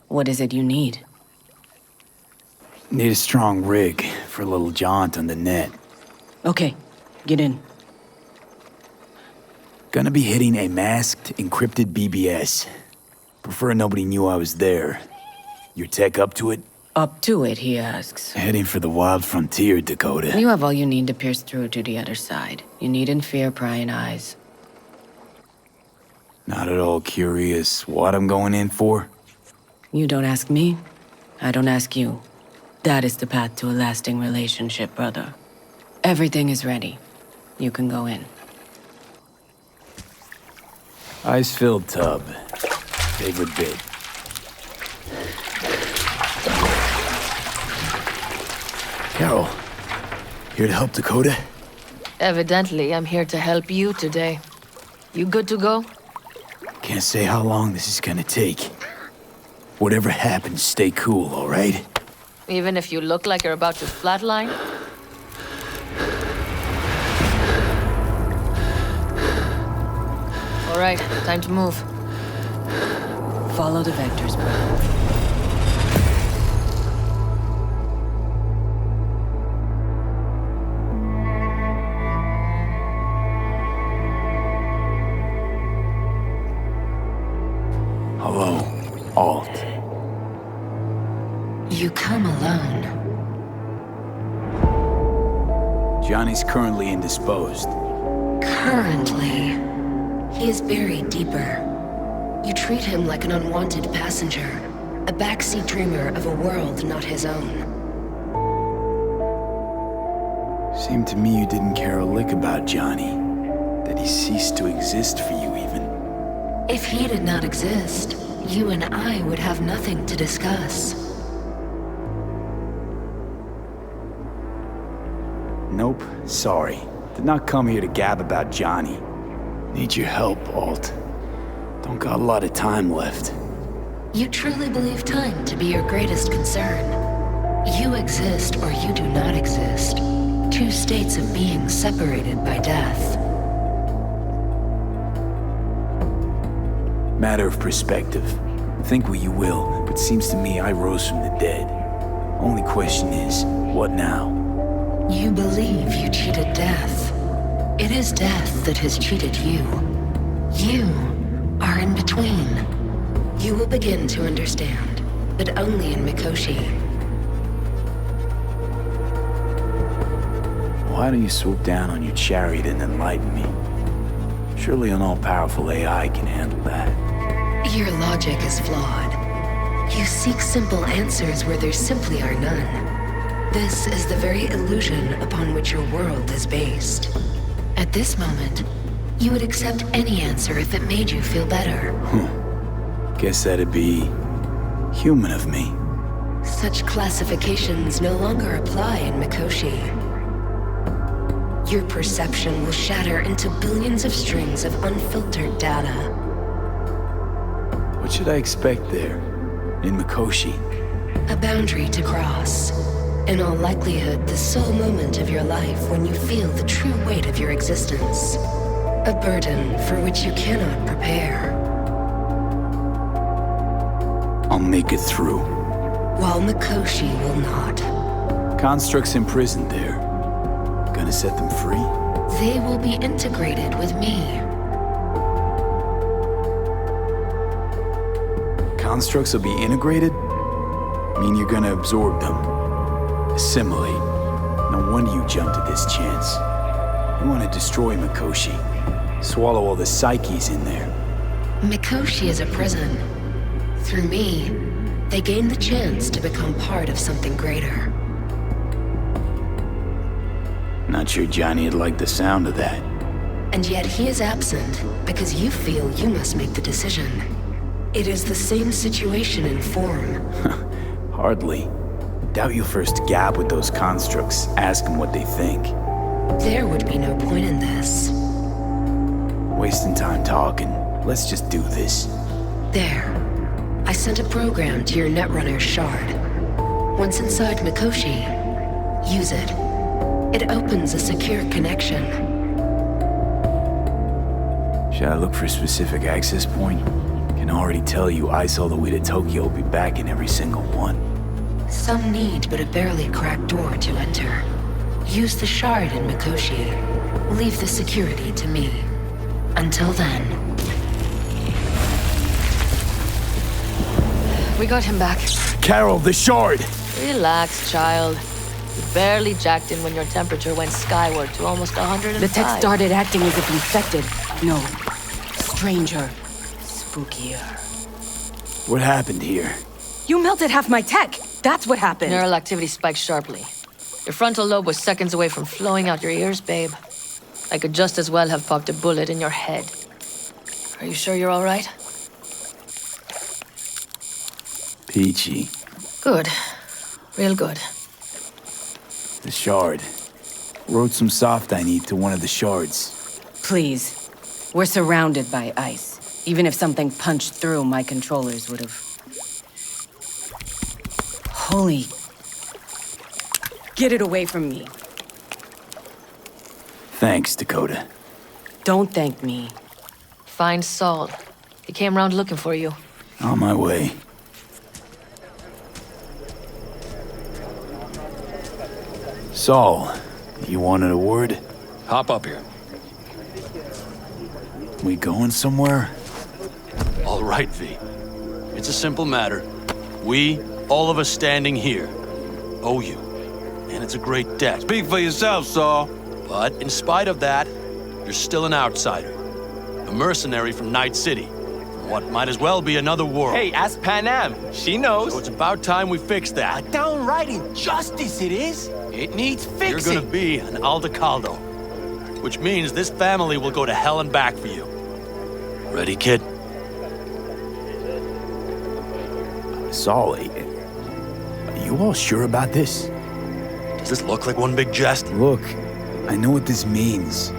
[SPEAKER 2] What is it you need?
[SPEAKER 1] Need a strong rig for a little jaunt on the net.
[SPEAKER 2] Okay, get in.
[SPEAKER 1] Gonna be hitting a masked, encrypted BBS. Prefer nobody knew I was there. Your tech up to it?
[SPEAKER 2] Up to it, he asks.
[SPEAKER 1] Heading for the wild frontier, Dakota.
[SPEAKER 2] You have all you need to pierce through to the other side. You needn't fear prying eyes.
[SPEAKER 1] Not at all curious what I'm going in for?
[SPEAKER 2] You don't ask me, I don't ask you. That is the path to a lasting relationship, brother. Everything is ready. You can go in.
[SPEAKER 1] Ice-filled tub. Favorite bit. Carol, here to help Dakota?
[SPEAKER 6] Evidently, I'm here to help you today. You good to go?
[SPEAKER 1] Can't say how long this is gonna take. Whatever happens, stay cool, all right?
[SPEAKER 6] Even if you look like you're about to flatline? All right, time to move.
[SPEAKER 2] Follow the vectors, brother.
[SPEAKER 1] Hello, Alt.
[SPEAKER 16] You come alone.
[SPEAKER 1] Johnny's currently indisposed.
[SPEAKER 16] Currently, he is buried deeper. You treat him like an unwanted passenger, a backseat dreamer of a world not his own.
[SPEAKER 1] Seemed to me you didn't care a lick about Johnny. That he ceased to exist for you, even.
[SPEAKER 16] If he did not exist, you and I would have nothing to discuss.
[SPEAKER 1] Nope, sorry. Did not come here to gab about Johnny. Need your help, Alt. Don't got a lot of time left.
[SPEAKER 16] You truly believe time to be your greatest concern. You exist or you do not exist. Two states of being separated by death.
[SPEAKER 1] Matter of perspective. Think what you will, but seems to me I rose from the dead. Only question is, what now?
[SPEAKER 16] You believe you cheated death. It is death that has cheated you. You are in between. You will begin to understand, but only in Mikoshi.
[SPEAKER 1] Why don't you swoop down on your chariot and enlighten me? Surely an all-powerful AI can handle that.
[SPEAKER 16] Your logic is flawed. You seek simple answers where there simply are none. This is the very illusion upon which your world is based. At this moment, you would accept any answer if it made you feel better.
[SPEAKER 1] Guess that'd be human of me.
[SPEAKER 16] Such classifications no longer apply in Mikoshi. Your perception will shatter into billions of strings of unfiltered data.
[SPEAKER 1] What should I expect there, in Mikoshi?
[SPEAKER 16] A boundary to cross. In all likelihood, the sole moment of your life when you feel the true weight of your existence. A burden for which you cannot prepare.
[SPEAKER 1] I'll make it through.
[SPEAKER 16] While Mikoshi will not.
[SPEAKER 1] Constructs imprisoned there. Gonna set them free?
[SPEAKER 16] They will be integrated with me.
[SPEAKER 1] constructs will be integrated? I mean, you're gonna absorb them, assimilate. No wonder you jumped at this chance. You want to destroy Mikoshi, swallow all the psyches in there.
[SPEAKER 18] Mikoshi is a prison. Through me, they gain the chance to become part of something greater.
[SPEAKER 1] Not sure Johnny'd like the sound of that.
[SPEAKER 18] And yet he is absent because you feel you must make the decision. It is the same situation in form.
[SPEAKER 1] Hardly. Doubt you'll first gab with those constructs, ask them what they think.
[SPEAKER 18] There would be no point in this.
[SPEAKER 1] Wasting time talking. Let's just do this.
[SPEAKER 18] There. I sent a program to your Netrunner shard. Once inside Mikoshi, use it. It opens a secure connection.
[SPEAKER 1] Should I look for a specific access point? Can already tell you ice all the way to Tokyo will be back in every single one.
[SPEAKER 18] Some need but a barely cracked door to enter. Use the shard in Mikoshi. Leave the security to me. Until then.
[SPEAKER 2] We got him back.
[SPEAKER 1] Carol, the shard!
[SPEAKER 2] Relax, child. You barely jacked in when your temperature went skyward to almost 105.
[SPEAKER 19] The tech started acting as if infected. No. Stranger. Spookier.
[SPEAKER 1] What happened here?
[SPEAKER 19] You melted half my tech! That's what happened!
[SPEAKER 2] Neural activity spiked sharply. Your frontal lobe was seconds away from flowing out your ears, babe. I could just as well have popped a bullet in your head. Are you sure you're all right?
[SPEAKER 1] Peachy.
[SPEAKER 2] Good. Real good.
[SPEAKER 1] The shard. Wrote some soft I need to one of the shards.
[SPEAKER 19] Please. We're surrounded by ice. Even if something punched through, my controllers would have... Holy... Get it away from me.
[SPEAKER 1] Thanks, Dakota.
[SPEAKER 19] Don't thank me.
[SPEAKER 2] Find Saul. He came round looking for you.
[SPEAKER 1] On my way. Saul, you wanted a word?
[SPEAKER 3] Hop up here.
[SPEAKER 1] We going somewhere?
[SPEAKER 3] All right, V. It's a simple matter. We, all of us standing here, owe you. And it's a great debt.
[SPEAKER 12] Speak for yourself, Saul.
[SPEAKER 3] But in spite of that, you're still an outsider. A mercenary from Night City. From what might as well be another world.
[SPEAKER 8] Hey, ask Panam. She knows.
[SPEAKER 3] So it's about time we fix that.
[SPEAKER 8] A downright injustice it is. It needs fixing.
[SPEAKER 3] You're gonna be an Aldecaldo. Which means this family will go to hell and back for you. Ready, kid?
[SPEAKER 1] Saul, are you all sure about this?
[SPEAKER 3] Does this look like one big jest?
[SPEAKER 1] Look, I know what this means.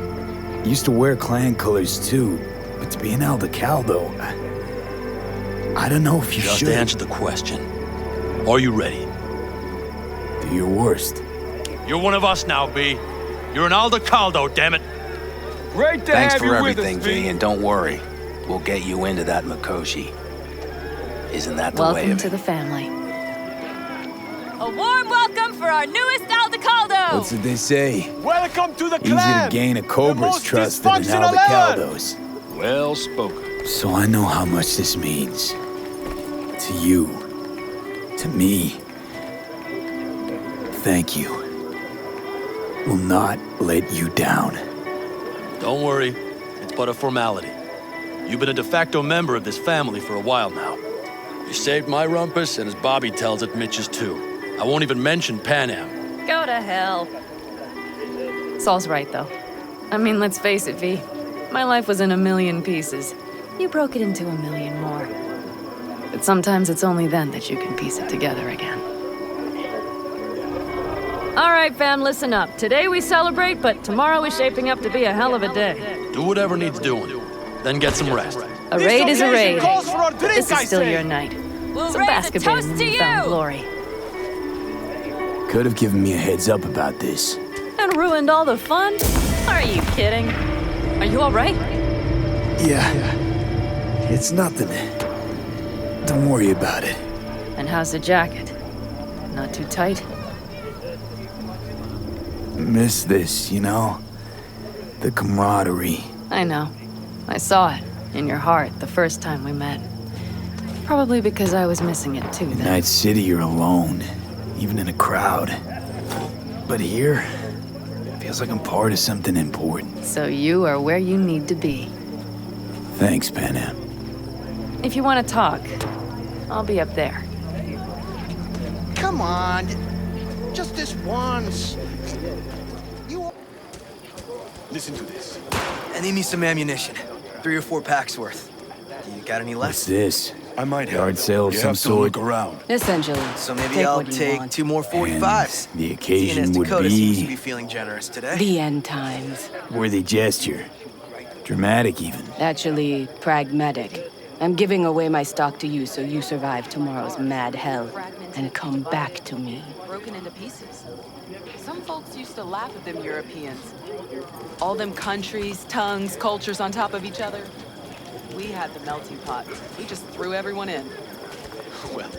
[SPEAKER 1] Used to wear clan colors too, but to be an Aldecaldo, I don't know if you should.
[SPEAKER 3] Just answer the question. Are you ready?
[SPEAKER 1] Do your worst.
[SPEAKER 3] You're one of us now, B. You're an Aldecaldo, damn it.
[SPEAKER 12] Great to
[SPEAKER 7] Thanks
[SPEAKER 12] have
[SPEAKER 7] for
[SPEAKER 12] you
[SPEAKER 7] everything,
[SPEAKER 12] with us,
[SPEAKER 7] V, and don't worry. We'll get you into that Mikoshi. Isn't that the way
[SPEAKER 2] Welcome
[SPEAKER 7] of
[SPEAKER 2] to
[SPEAKER 7] it?
[SPEAKER 2] the family.
[SPEAKER 10] A warm welcome for our newest Aldecaldo!
[SPEAKER 1] What's it they say?
[SPEAKER 12] Welcome to the
[SPEAKER 1] Easy
[SPEAKER 12] clan!
[SPEAKER 1] to gain a Cobra's
[SPEAKER 12] most
[SPEAKER 1] trust than an
[SPEAKER 12] dysfunctional
[SPEAKER 1] Aldecaldo's.
[SPEAKER 11] Well spoken.
[SPEAKER 1] So I know how much this means. To you. To me. Thank you. Will not let you down.
[SPEAKER 3] Don't worry. It's but a formality. You've been a de facto member of this family for a while now. You saved my rumpus, and as Bobby tells it, Mitch's too. I won't even mention Panam.
[SPEAKER 10] Go to hell.
[SPEAKER 2] Saul's right, though. I mean, let's face it, V. My life was in a million pieces. You broke it into a million more. But sometimes it's only then that you can piece it together again.
[SPEAKER 10] All right, fam, listen up. Today we celebrate, but tomorrow is shaping up to be a hell of a day.
[SPEAKER 3] Do whatever needs doing. Then get some rest.
[SPEAKER 2] A raid is a raid.
[SPEAKER 12] Calls for a drink,
[SPEAKER 2] This
[SPEAKER 12] I
[SPEAKER 2] is still
[SPEAKER 12] say.
[SPEAKER 2] your night.
[SPEAKER 10] We'll
[SPEAKER 2] Some
[SPEAKER 10] raise a
[SPEAKER 2] basket
[SPEAKER 10] toast
[SPEAKER 2] in
[SPEAKER 10] to
[SPEAKER 2] newfound
[SPEAKER 10] you!
[SPEAKER 2] glory.
[SPEAKER 1] Could have given me a heads up about this.
[SPEAKER 10] And ruined all the fun? Are you kidding? Are you all right?
[SPEAKER 1] Yeah. It's nothing. Don't worry about it.
[SPEAKER 2] And how's the jacket? Not too tight?
[SPEAKER 1] Miss this, you know? The camaraderie.
[SPEAKER 2] I know. I saw it in your heart the first time we met. Probably because I was missing it too,
[SPEAKER 1] In
[SPEAKER 2] then.
[SPEAKER 1] Night City, you're alone, even in a crowd. But here, feels like I'm part of something important.
[SPEAKER 2] So you are where you need to be.
[SPEAKER 1] Thanks, Panam.
[SPEAKER 2] If you want to talk, I'll be up there.
[SPEAKER 12] Come on. Just this once. Listen to this.
[SPEAKER 20] I need me some ammunition. 3 or 4 packs worth. Do you got any left?
[SPEAKER 1] What's this?
[SPEAKER 15] I might
[SPEAKER 1] Yard sale of some sort.
[SPEAKER 15] around.
[SPEAKER 19] Essentially.
[SPEAKER 20] So maybe
[SPEAKER 19] Take
[SPEAKER 20] I'll
[SPEAKER 19] what you
[SPEAKER 20] take
[SPEAKER 19] want.
[SPEAKER 20] 2 more 45s.
[SPEAKER 1] And the
[SPEAKER 20] TNS
[SPEAKER 1] occasion would
[SPEAKER 20] Dakota seems to
[SPEAKER 1] be
[SPEAKER 20] be feeling generous today.
[SPEAKER 19] The end times.
[SPEAKER 1] worthy gesture. Dramatic, even.
[SPEAKER 19] Actually, pragmatic. I'm giving away my stock to you so you survive tomorrow's mad hell and come back to me.
[SPEAKER 21] Broken into pieces. Some folks used to laugh at them Europeans. All them countries, tongues, cultures on top of each other. We had the melting pot. We just threw everyone in.
[SPEAKER 12] Well,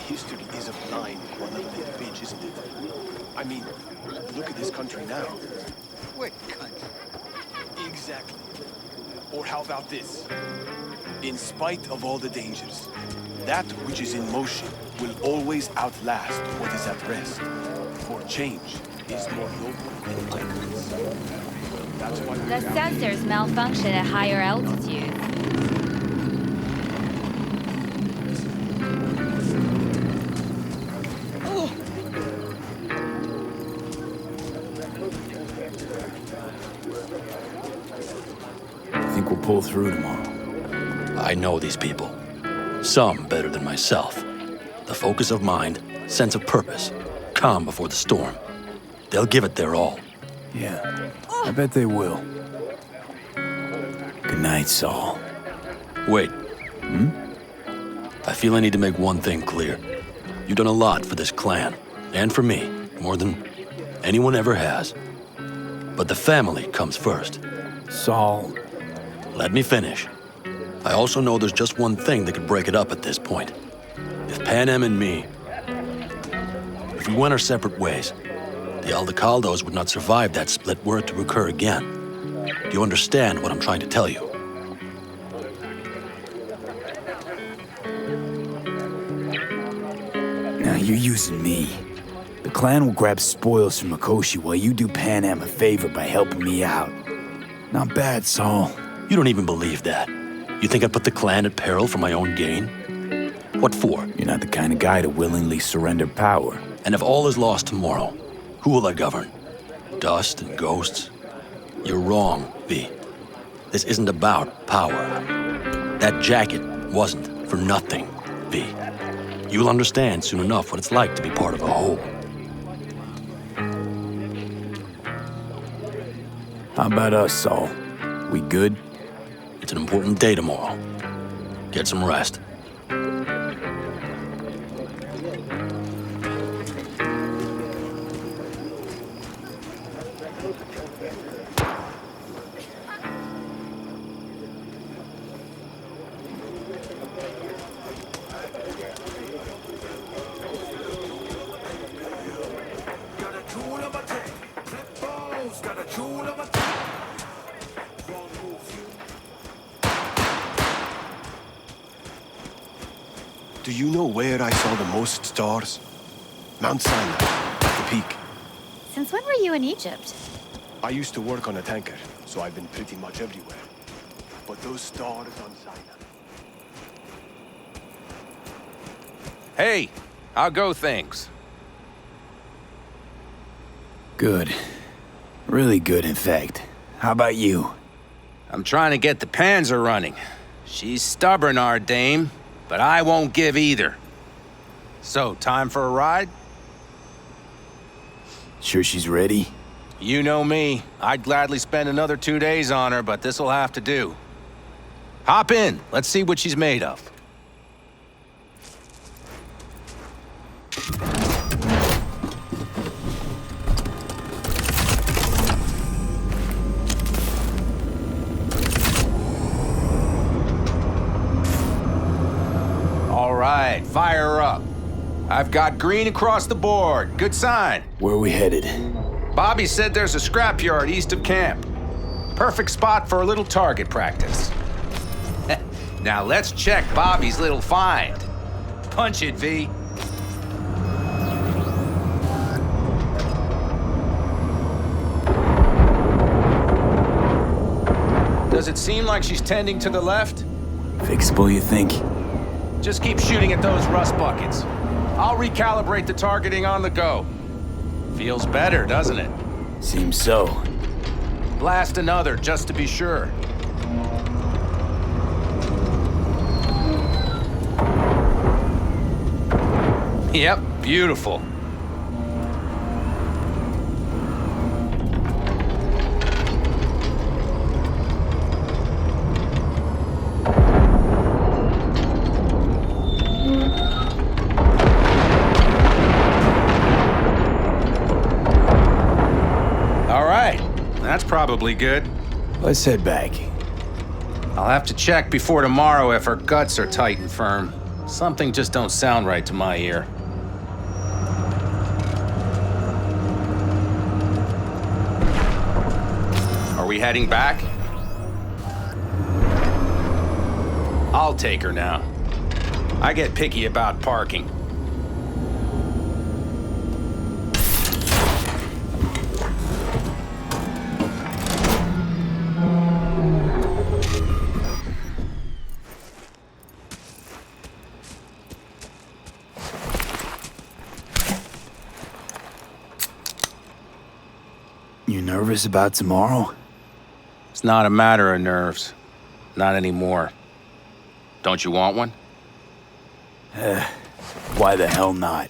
[SPEAKER 12] history is a blind, one-eyed bitch, isn't it? I mean, look at this country now.
[SPEAKER 20] What country?
[SPEAKER 12] Exactly. Or how about this? In spite of all the dangers, that which is in motion will always outlast what is at rest. For change is more noble than ignorance. That's why
[SPEAKER 22] The sensors malfunction at higher altitudes.
[SPEAKER 1] I think we'll pull through tomorrow.
[SPEAKER 3] I know these people. Some better than myself. The focus of mind, sense of purpose, calm before the storm. They'll give it their all.
[SPEAKER 1] Yeah, I bet they will. Good night, Saul.
[SPEAKER 3] Wait. I feel I need to make one thing clear. You've done a lot for this clan, and for me, more than anyone ever has. But the family comes first.
[SPEAKER 1] Saul.
[SPEAKER 3] Let me finish. I also know there's just one thing that could break it up at this point. If Panam and me, if we went our separate ways, the Aldecaldos would not survive that split were it to occur again. Do you understand what I'm trying to tell you?
[SPEAKER 1] Now you're using me. The clan will grab spoils from Mikoshi while you do Panam a favor by helping me out. Not bad, Saul.
[SPEAKER 3] You don't even believe that. You think I'd put the clan at peril for my own gain? What for?
[SPEAKER 1] You're not the kind of guy to willingly surrender power.
[SPEAKER 3] And if all is lost tomorrow, who will I govern? Dust and ghosts? You're wrong, V. This isn't about power. That jacket wasn't for nothing, V. You'll understand soon enough what it's like to be part of a whole.
[SPEAKER 1] How about us, Saul? We good?
[SPEAKER 3] It's an important day tomorrow. Get some rest.
[SPEAKER 12] Do you know where I saw the most stars? Mount Sinai, at the peak.
[SPEAKER 22] Since when were you in Egypt?
[SPEAKER 12] I used to work on a tanker, so I've been pretty much everywhere. But those stars on Sinai...
[SPEAKER 4] Hey, how go things?
[SPEAKER 1] Good. Really good, in fact. How about you?
[SPEAKER 4] I'm trying to get the Panzer running. She's stubborn, our dame, but I won't give either. So, time for a ride?
[SPEAKER 1] Sure she's ready?
[SPEAKER 4] You know me. I'd gladly spend another 2 days on her, but this'll have to do. Hop in. Let's see what she's made of. All right, fire her up. I've got green across the board. Good sign.
[SPEAKER 1] Where are we headed?
[SPEAKER 4] Bobby said there's a scrapyard east of camp. Perfect spot for a little target practice. Now let's check Bobby's little find. Punch it, V. Does it seem like she's tending to the left?
[SPEAKER 1] Fixable, you think?
[SPEAKER 4] Just keep shooting at those rust buckets. I'll recalibrate the targeting on the go. Feels better, doesn't it?
[SPEAKER 1] Seems so.
[SPEAKER 4] Blast another, just to be sure. Yep, beautiful. All right, that's probably good.
[SPEAKER 1] Let's head back.
[SPEAKER 4] I'll have to check before tomorrow if her guts are tight and firm. Something just don't sound right to my ear. Are we heading back? I'll take her now. I get picky about parking.
[SPEAKER 1] You nervous about tomorrow?
[SPEAKER 4] It's not a matter of nerves. Not anymore. Don't you want one?
[SPEAKER 1] Why the hell not?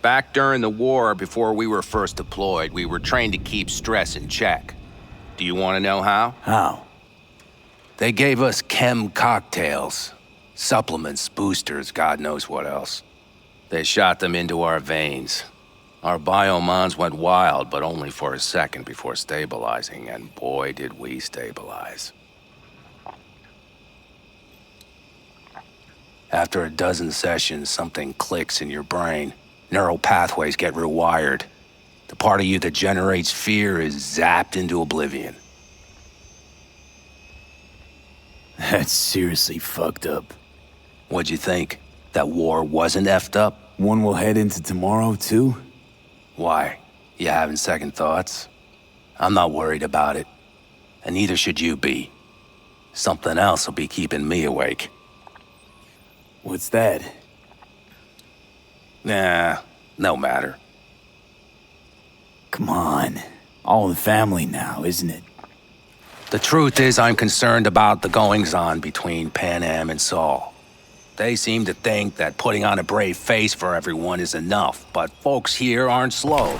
[SPEAKER 4] Back during the war, before we were first deployed, we were trained to keep stress in check. Do you want to know how?
[SPEAKER 1] How?
[SPEAKER 4] They gave us chem cocktails. Supplements, boosters, God knows what else. They shot them into our veins. Our biomons went wild, but only for a second before stabilizing, and boy did we stabilize. After a dozen sessions, something clicks in your brain. Neural pathways get rewired. The part of you that generates fear is zapped into oblivion.
[SPEAKER 1] That's seriously fucked up.
[SPEAKER 4] What'd you think? That war wasn't effed up?
[SPEAKER 1] One will head into tomorrow, too?
[SPEAKER 4] Why? You having second thoughts? I'm not worried about it. And neither should you be. Something else will be keeping me awake.
[SPEAKER 1] What's that?
[SPEAKER 4] Nah, no matter.
[SPEAKER 1] Come on. All in the family now, isn't it?
[SPEAKER 4] The truth is, I'm concerned about the goings-on between Panam and Saul. They seem to think that putting on a brave face for everyone is enough, but folks here aren't slow.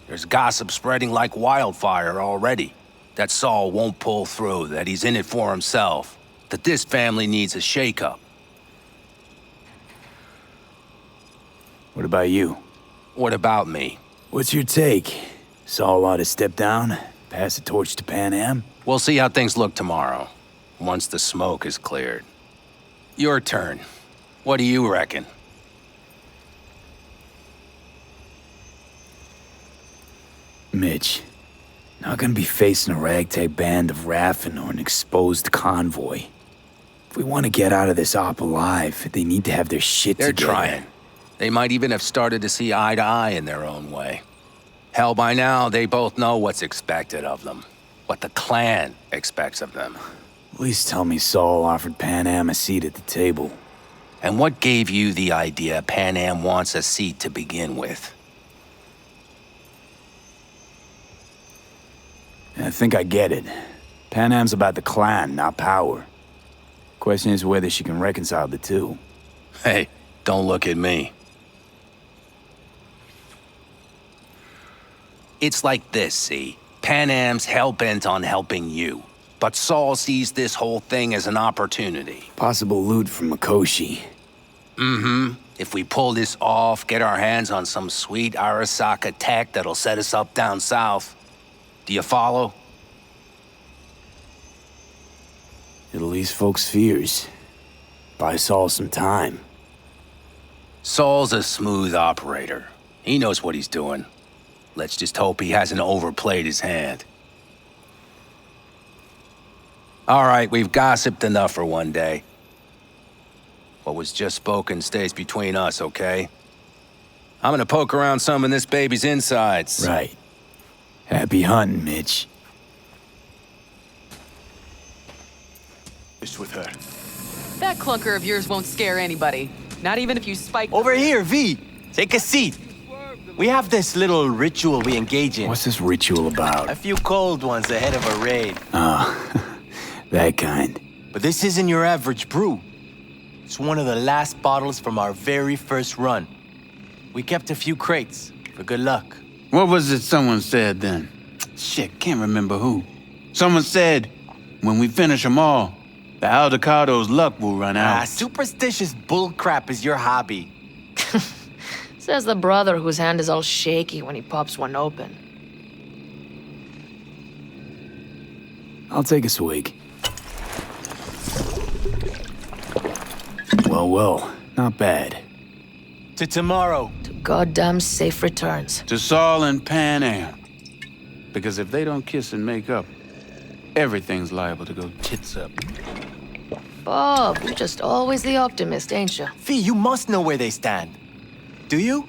[SPEAKER 4] There's gossip spreading like wildfire already. That Saul won't pull through, that he's in it for himself, that this family needs a shake-up.
[SPEAKER 1] What about you?
[SPEAKER 4] What about me?
[SPEAKER 1] What's your take? Saul ought to step down, pass the torch to Panam?
[SPEAKER 4] We'll see how things look tomorrow, once the smoke is cleared. Your turn. What do you reckon?
[SPEAKER 1] Mitch, not gonna be facing a ragtag band of Raffen or an exposed convoy. If we want to get out of this op alive, they need to have their shit
[SPEAKER 4] They're
[SPEAKER 1] together.
[SPEAKER 4] trying. They might even have started to see eye to eye in their own way. Hell, by now, they both know what's expected of them. What the clan expects of them.
[SPEAKER 1] Please tell me Saul offered Panam a seat at the table.
[SPEAKER 4] And what gave you the idea Panam wants a seat to begin with?
[SPEAKER 1] I think I get it. Panam's about the clan, not power. Question is whether she can reconcile the two.
[SPEAKER 4] Hey, don't look at me. It's like this, see? Panam's hell-bent on helping you. But Saul sees this whole thing as an opportunity.
[SPEAKER 1] Possible loot from Mikoshi.
[SPEAKER 4] Mm-hmm. If we pull this off, get our hands on some sweet Arasaka tech that'll set us up down south. Do you follow?
[SPEAKER 1] It'll ease folks' fears. Buy Saul some time.
[SPEAKER 4] Saul's a smooth operator. He knows what he's doing. Let's just hope he hasn't overplayed his hand. All right, we've gossiped enough for one day. What was just spoken stays between us, okay? I'm gonna poke around some of this baby's insides.
[SPEAKER 1] Right. Happy hunting, Mitch.
[SPEAKER 12] Just with her.
[SPEAKER 21] That clunker of yours won't scare anybody. Not even if you spike...
[SPEAKER 8] Over here, V. Take a seat. We have this little ritual we engage in.
[SPEAKER 1] What's this ritual about?
[SPEAKER 8] A few cold ones ahead of a raid.
[SPEAKER 1] Oh, that kind.
[SPEAKER 8] But this isn't your average brew. It's one of the last bottles from our very first run. We kept a few crates for good luck.
[SPEAKER 7] What was it someone said then? Shit, can't remember who. Someone said, when we finish them all, the Aldecado's luck will run out.
[SPEAKER 8] Superstitious bullcrap is your hobby.
[SPEAKER 6] Says the brother whose hand is all shaky when he pops one open.
[SPEAKER 1] I'll take a swig. Well, not bad.
[SPEAKER 8] To tomorrow.
[SPEAKER 6] To goddamn safe returns.
[SPEAKER 7] To Saul and Panam. Because if they don't kiss and make up, everything's liable to go tits up.
[SPEAKER 6] Bob, you're just always the optimist, ain't you?
[SPEAKER 8] Fee, you must know where they stand. Do you?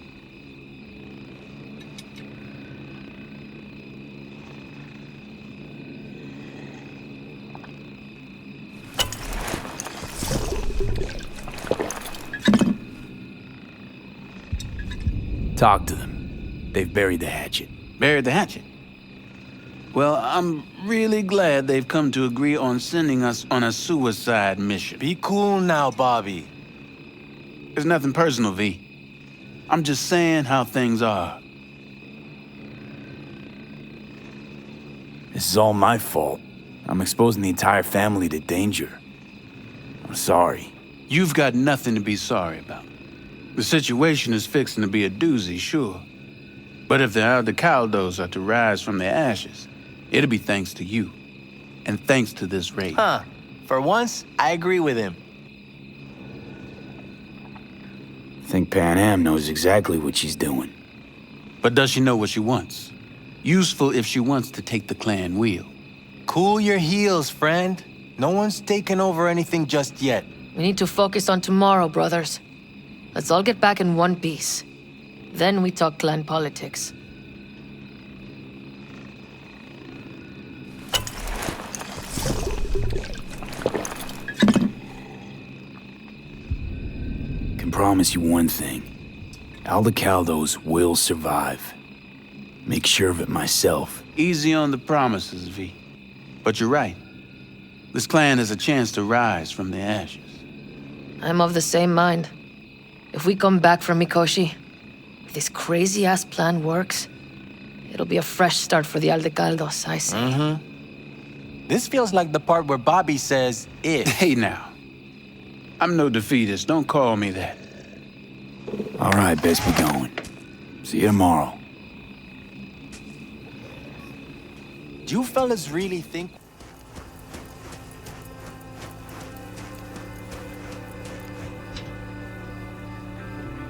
[SPEAKER 1] Talk to them. They've buried the hatchet.
[SPEAKER 7] Buried the hatchet? Well, I'm really glad they've come to agree on sending us on a suicide mission.
[SPEAKER 8] Be cool now, Bobby.
[SPEAKER 7] It's nothing personal, V. I'm just saying how things are.
[SPEAKER 1] This is all my fault. I'm exposing the entire family to danger. I'm sorry.
[SPEAKER 7] You've got nothing to be sorry about. The situation is fixing to be a doozy, sure. But if the Aldecaldos are to rise from their ashes, it'll be thanks to you. And thanks to this raid.
[SPEAKER 8] Huh. For once, I agree with him.
[SPEAKER 1] I think Panam knows exactly what she's doing.
[SPEAKER 7] But does she know what she wants? Useful if she wants to take the clan wheel.
[SPEAKER 8] Cool your heels, friend. No one's taken over anything just yet.
[SPEAKER 6] We need to focus on tomorrow, brothers. Let's all get back in one piece. Then we talk clan politics.
[SPEAKER 1] Can promise you one thing. Aldecaldos will survive. Make sure of it myself.
[SPEAKER 7] Easy on the promises, V. But you're right. This clan has a chance to rise from the ashes.
[SPEAKER 6] I'm of the same mind. If we come back from Mikoshi, if this crazy-ass plan works, it'll be a fresh start for the Aldecaldos, I say.
[SPEAKER 8] Mm-hmm. This feels like the part where Bobby says, if.
[SPEAKER 7] Hey now. I'm no defeatist, don't call me that.
[SPEAKER 1] All right, best be going. See you tomorrow.
[SPEAKER 8] Do you fellas really think...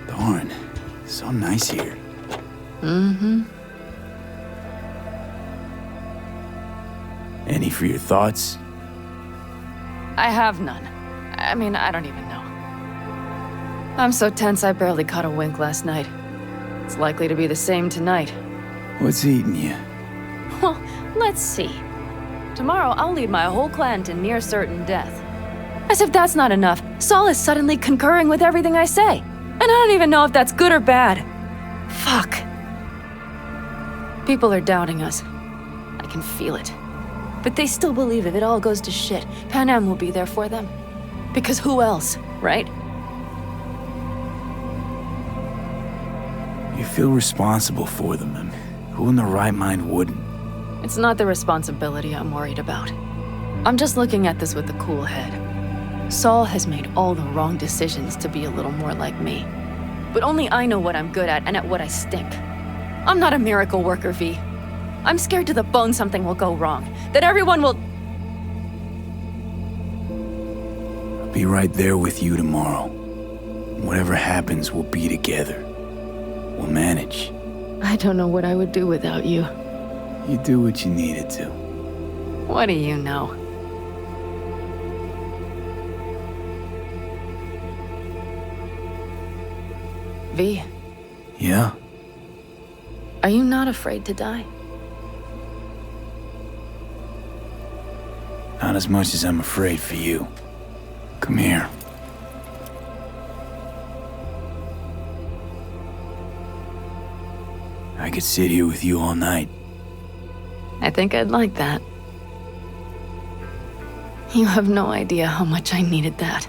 [SPEAKER 1] Darn, so nice here.
[SPEAKER 6] Mm-hmm.
[SPEAKER 1] Any for your thoughts?
[SPEAKER 2] I have none. I mean, I don't even know. I'm so tense I barely caught a wink last night. It's likely to be the same tonight.
[SPEAKER 1] What's eating you?
[SPEAKER 2] Well, let's see. Tomorrow I'll lead my whole clan to near certain death. As if that's not enough, Saul is suddenly concurring with everything I say. And I don't even know if that's good or bad. Fuck. People are doubting us. I can feel it. But they still believe if it all goes to shit, Panam will be there for them. Because who else, right?
[SPEAKER 1] You feel responsible for them, and who in their right mind wouldn't?
[SPEAKER 2] It's not the responsibility I'm worried about. I'm just looking at this with a cool head. Saul has made all the wrong decisions to be a little more like me. But only I know what I'm good at and at what I stink. I'm not a miracle worker, V. I'm scared to the bone something will go wrong. That everyone will...
[SPEAKER 1] I'll be right there with you tomorrow. Whatever happens, we'll be together. We'll manage.
[SPEAKER 2] I don't know what I would do without you.
[SPEAKER 1] You do what you needed to.
[SPEAKER 2] What do you know? V,
[SPEAKER 1] Yeah?
[SPEAKER 2] are you not afraid to die?
[SPEAKER 1] Not as much as I'm afraid for you. Come here. I could sit here with you all night.
[SPEAKER 2] I think I'd like that. You have no idea how much I needed that.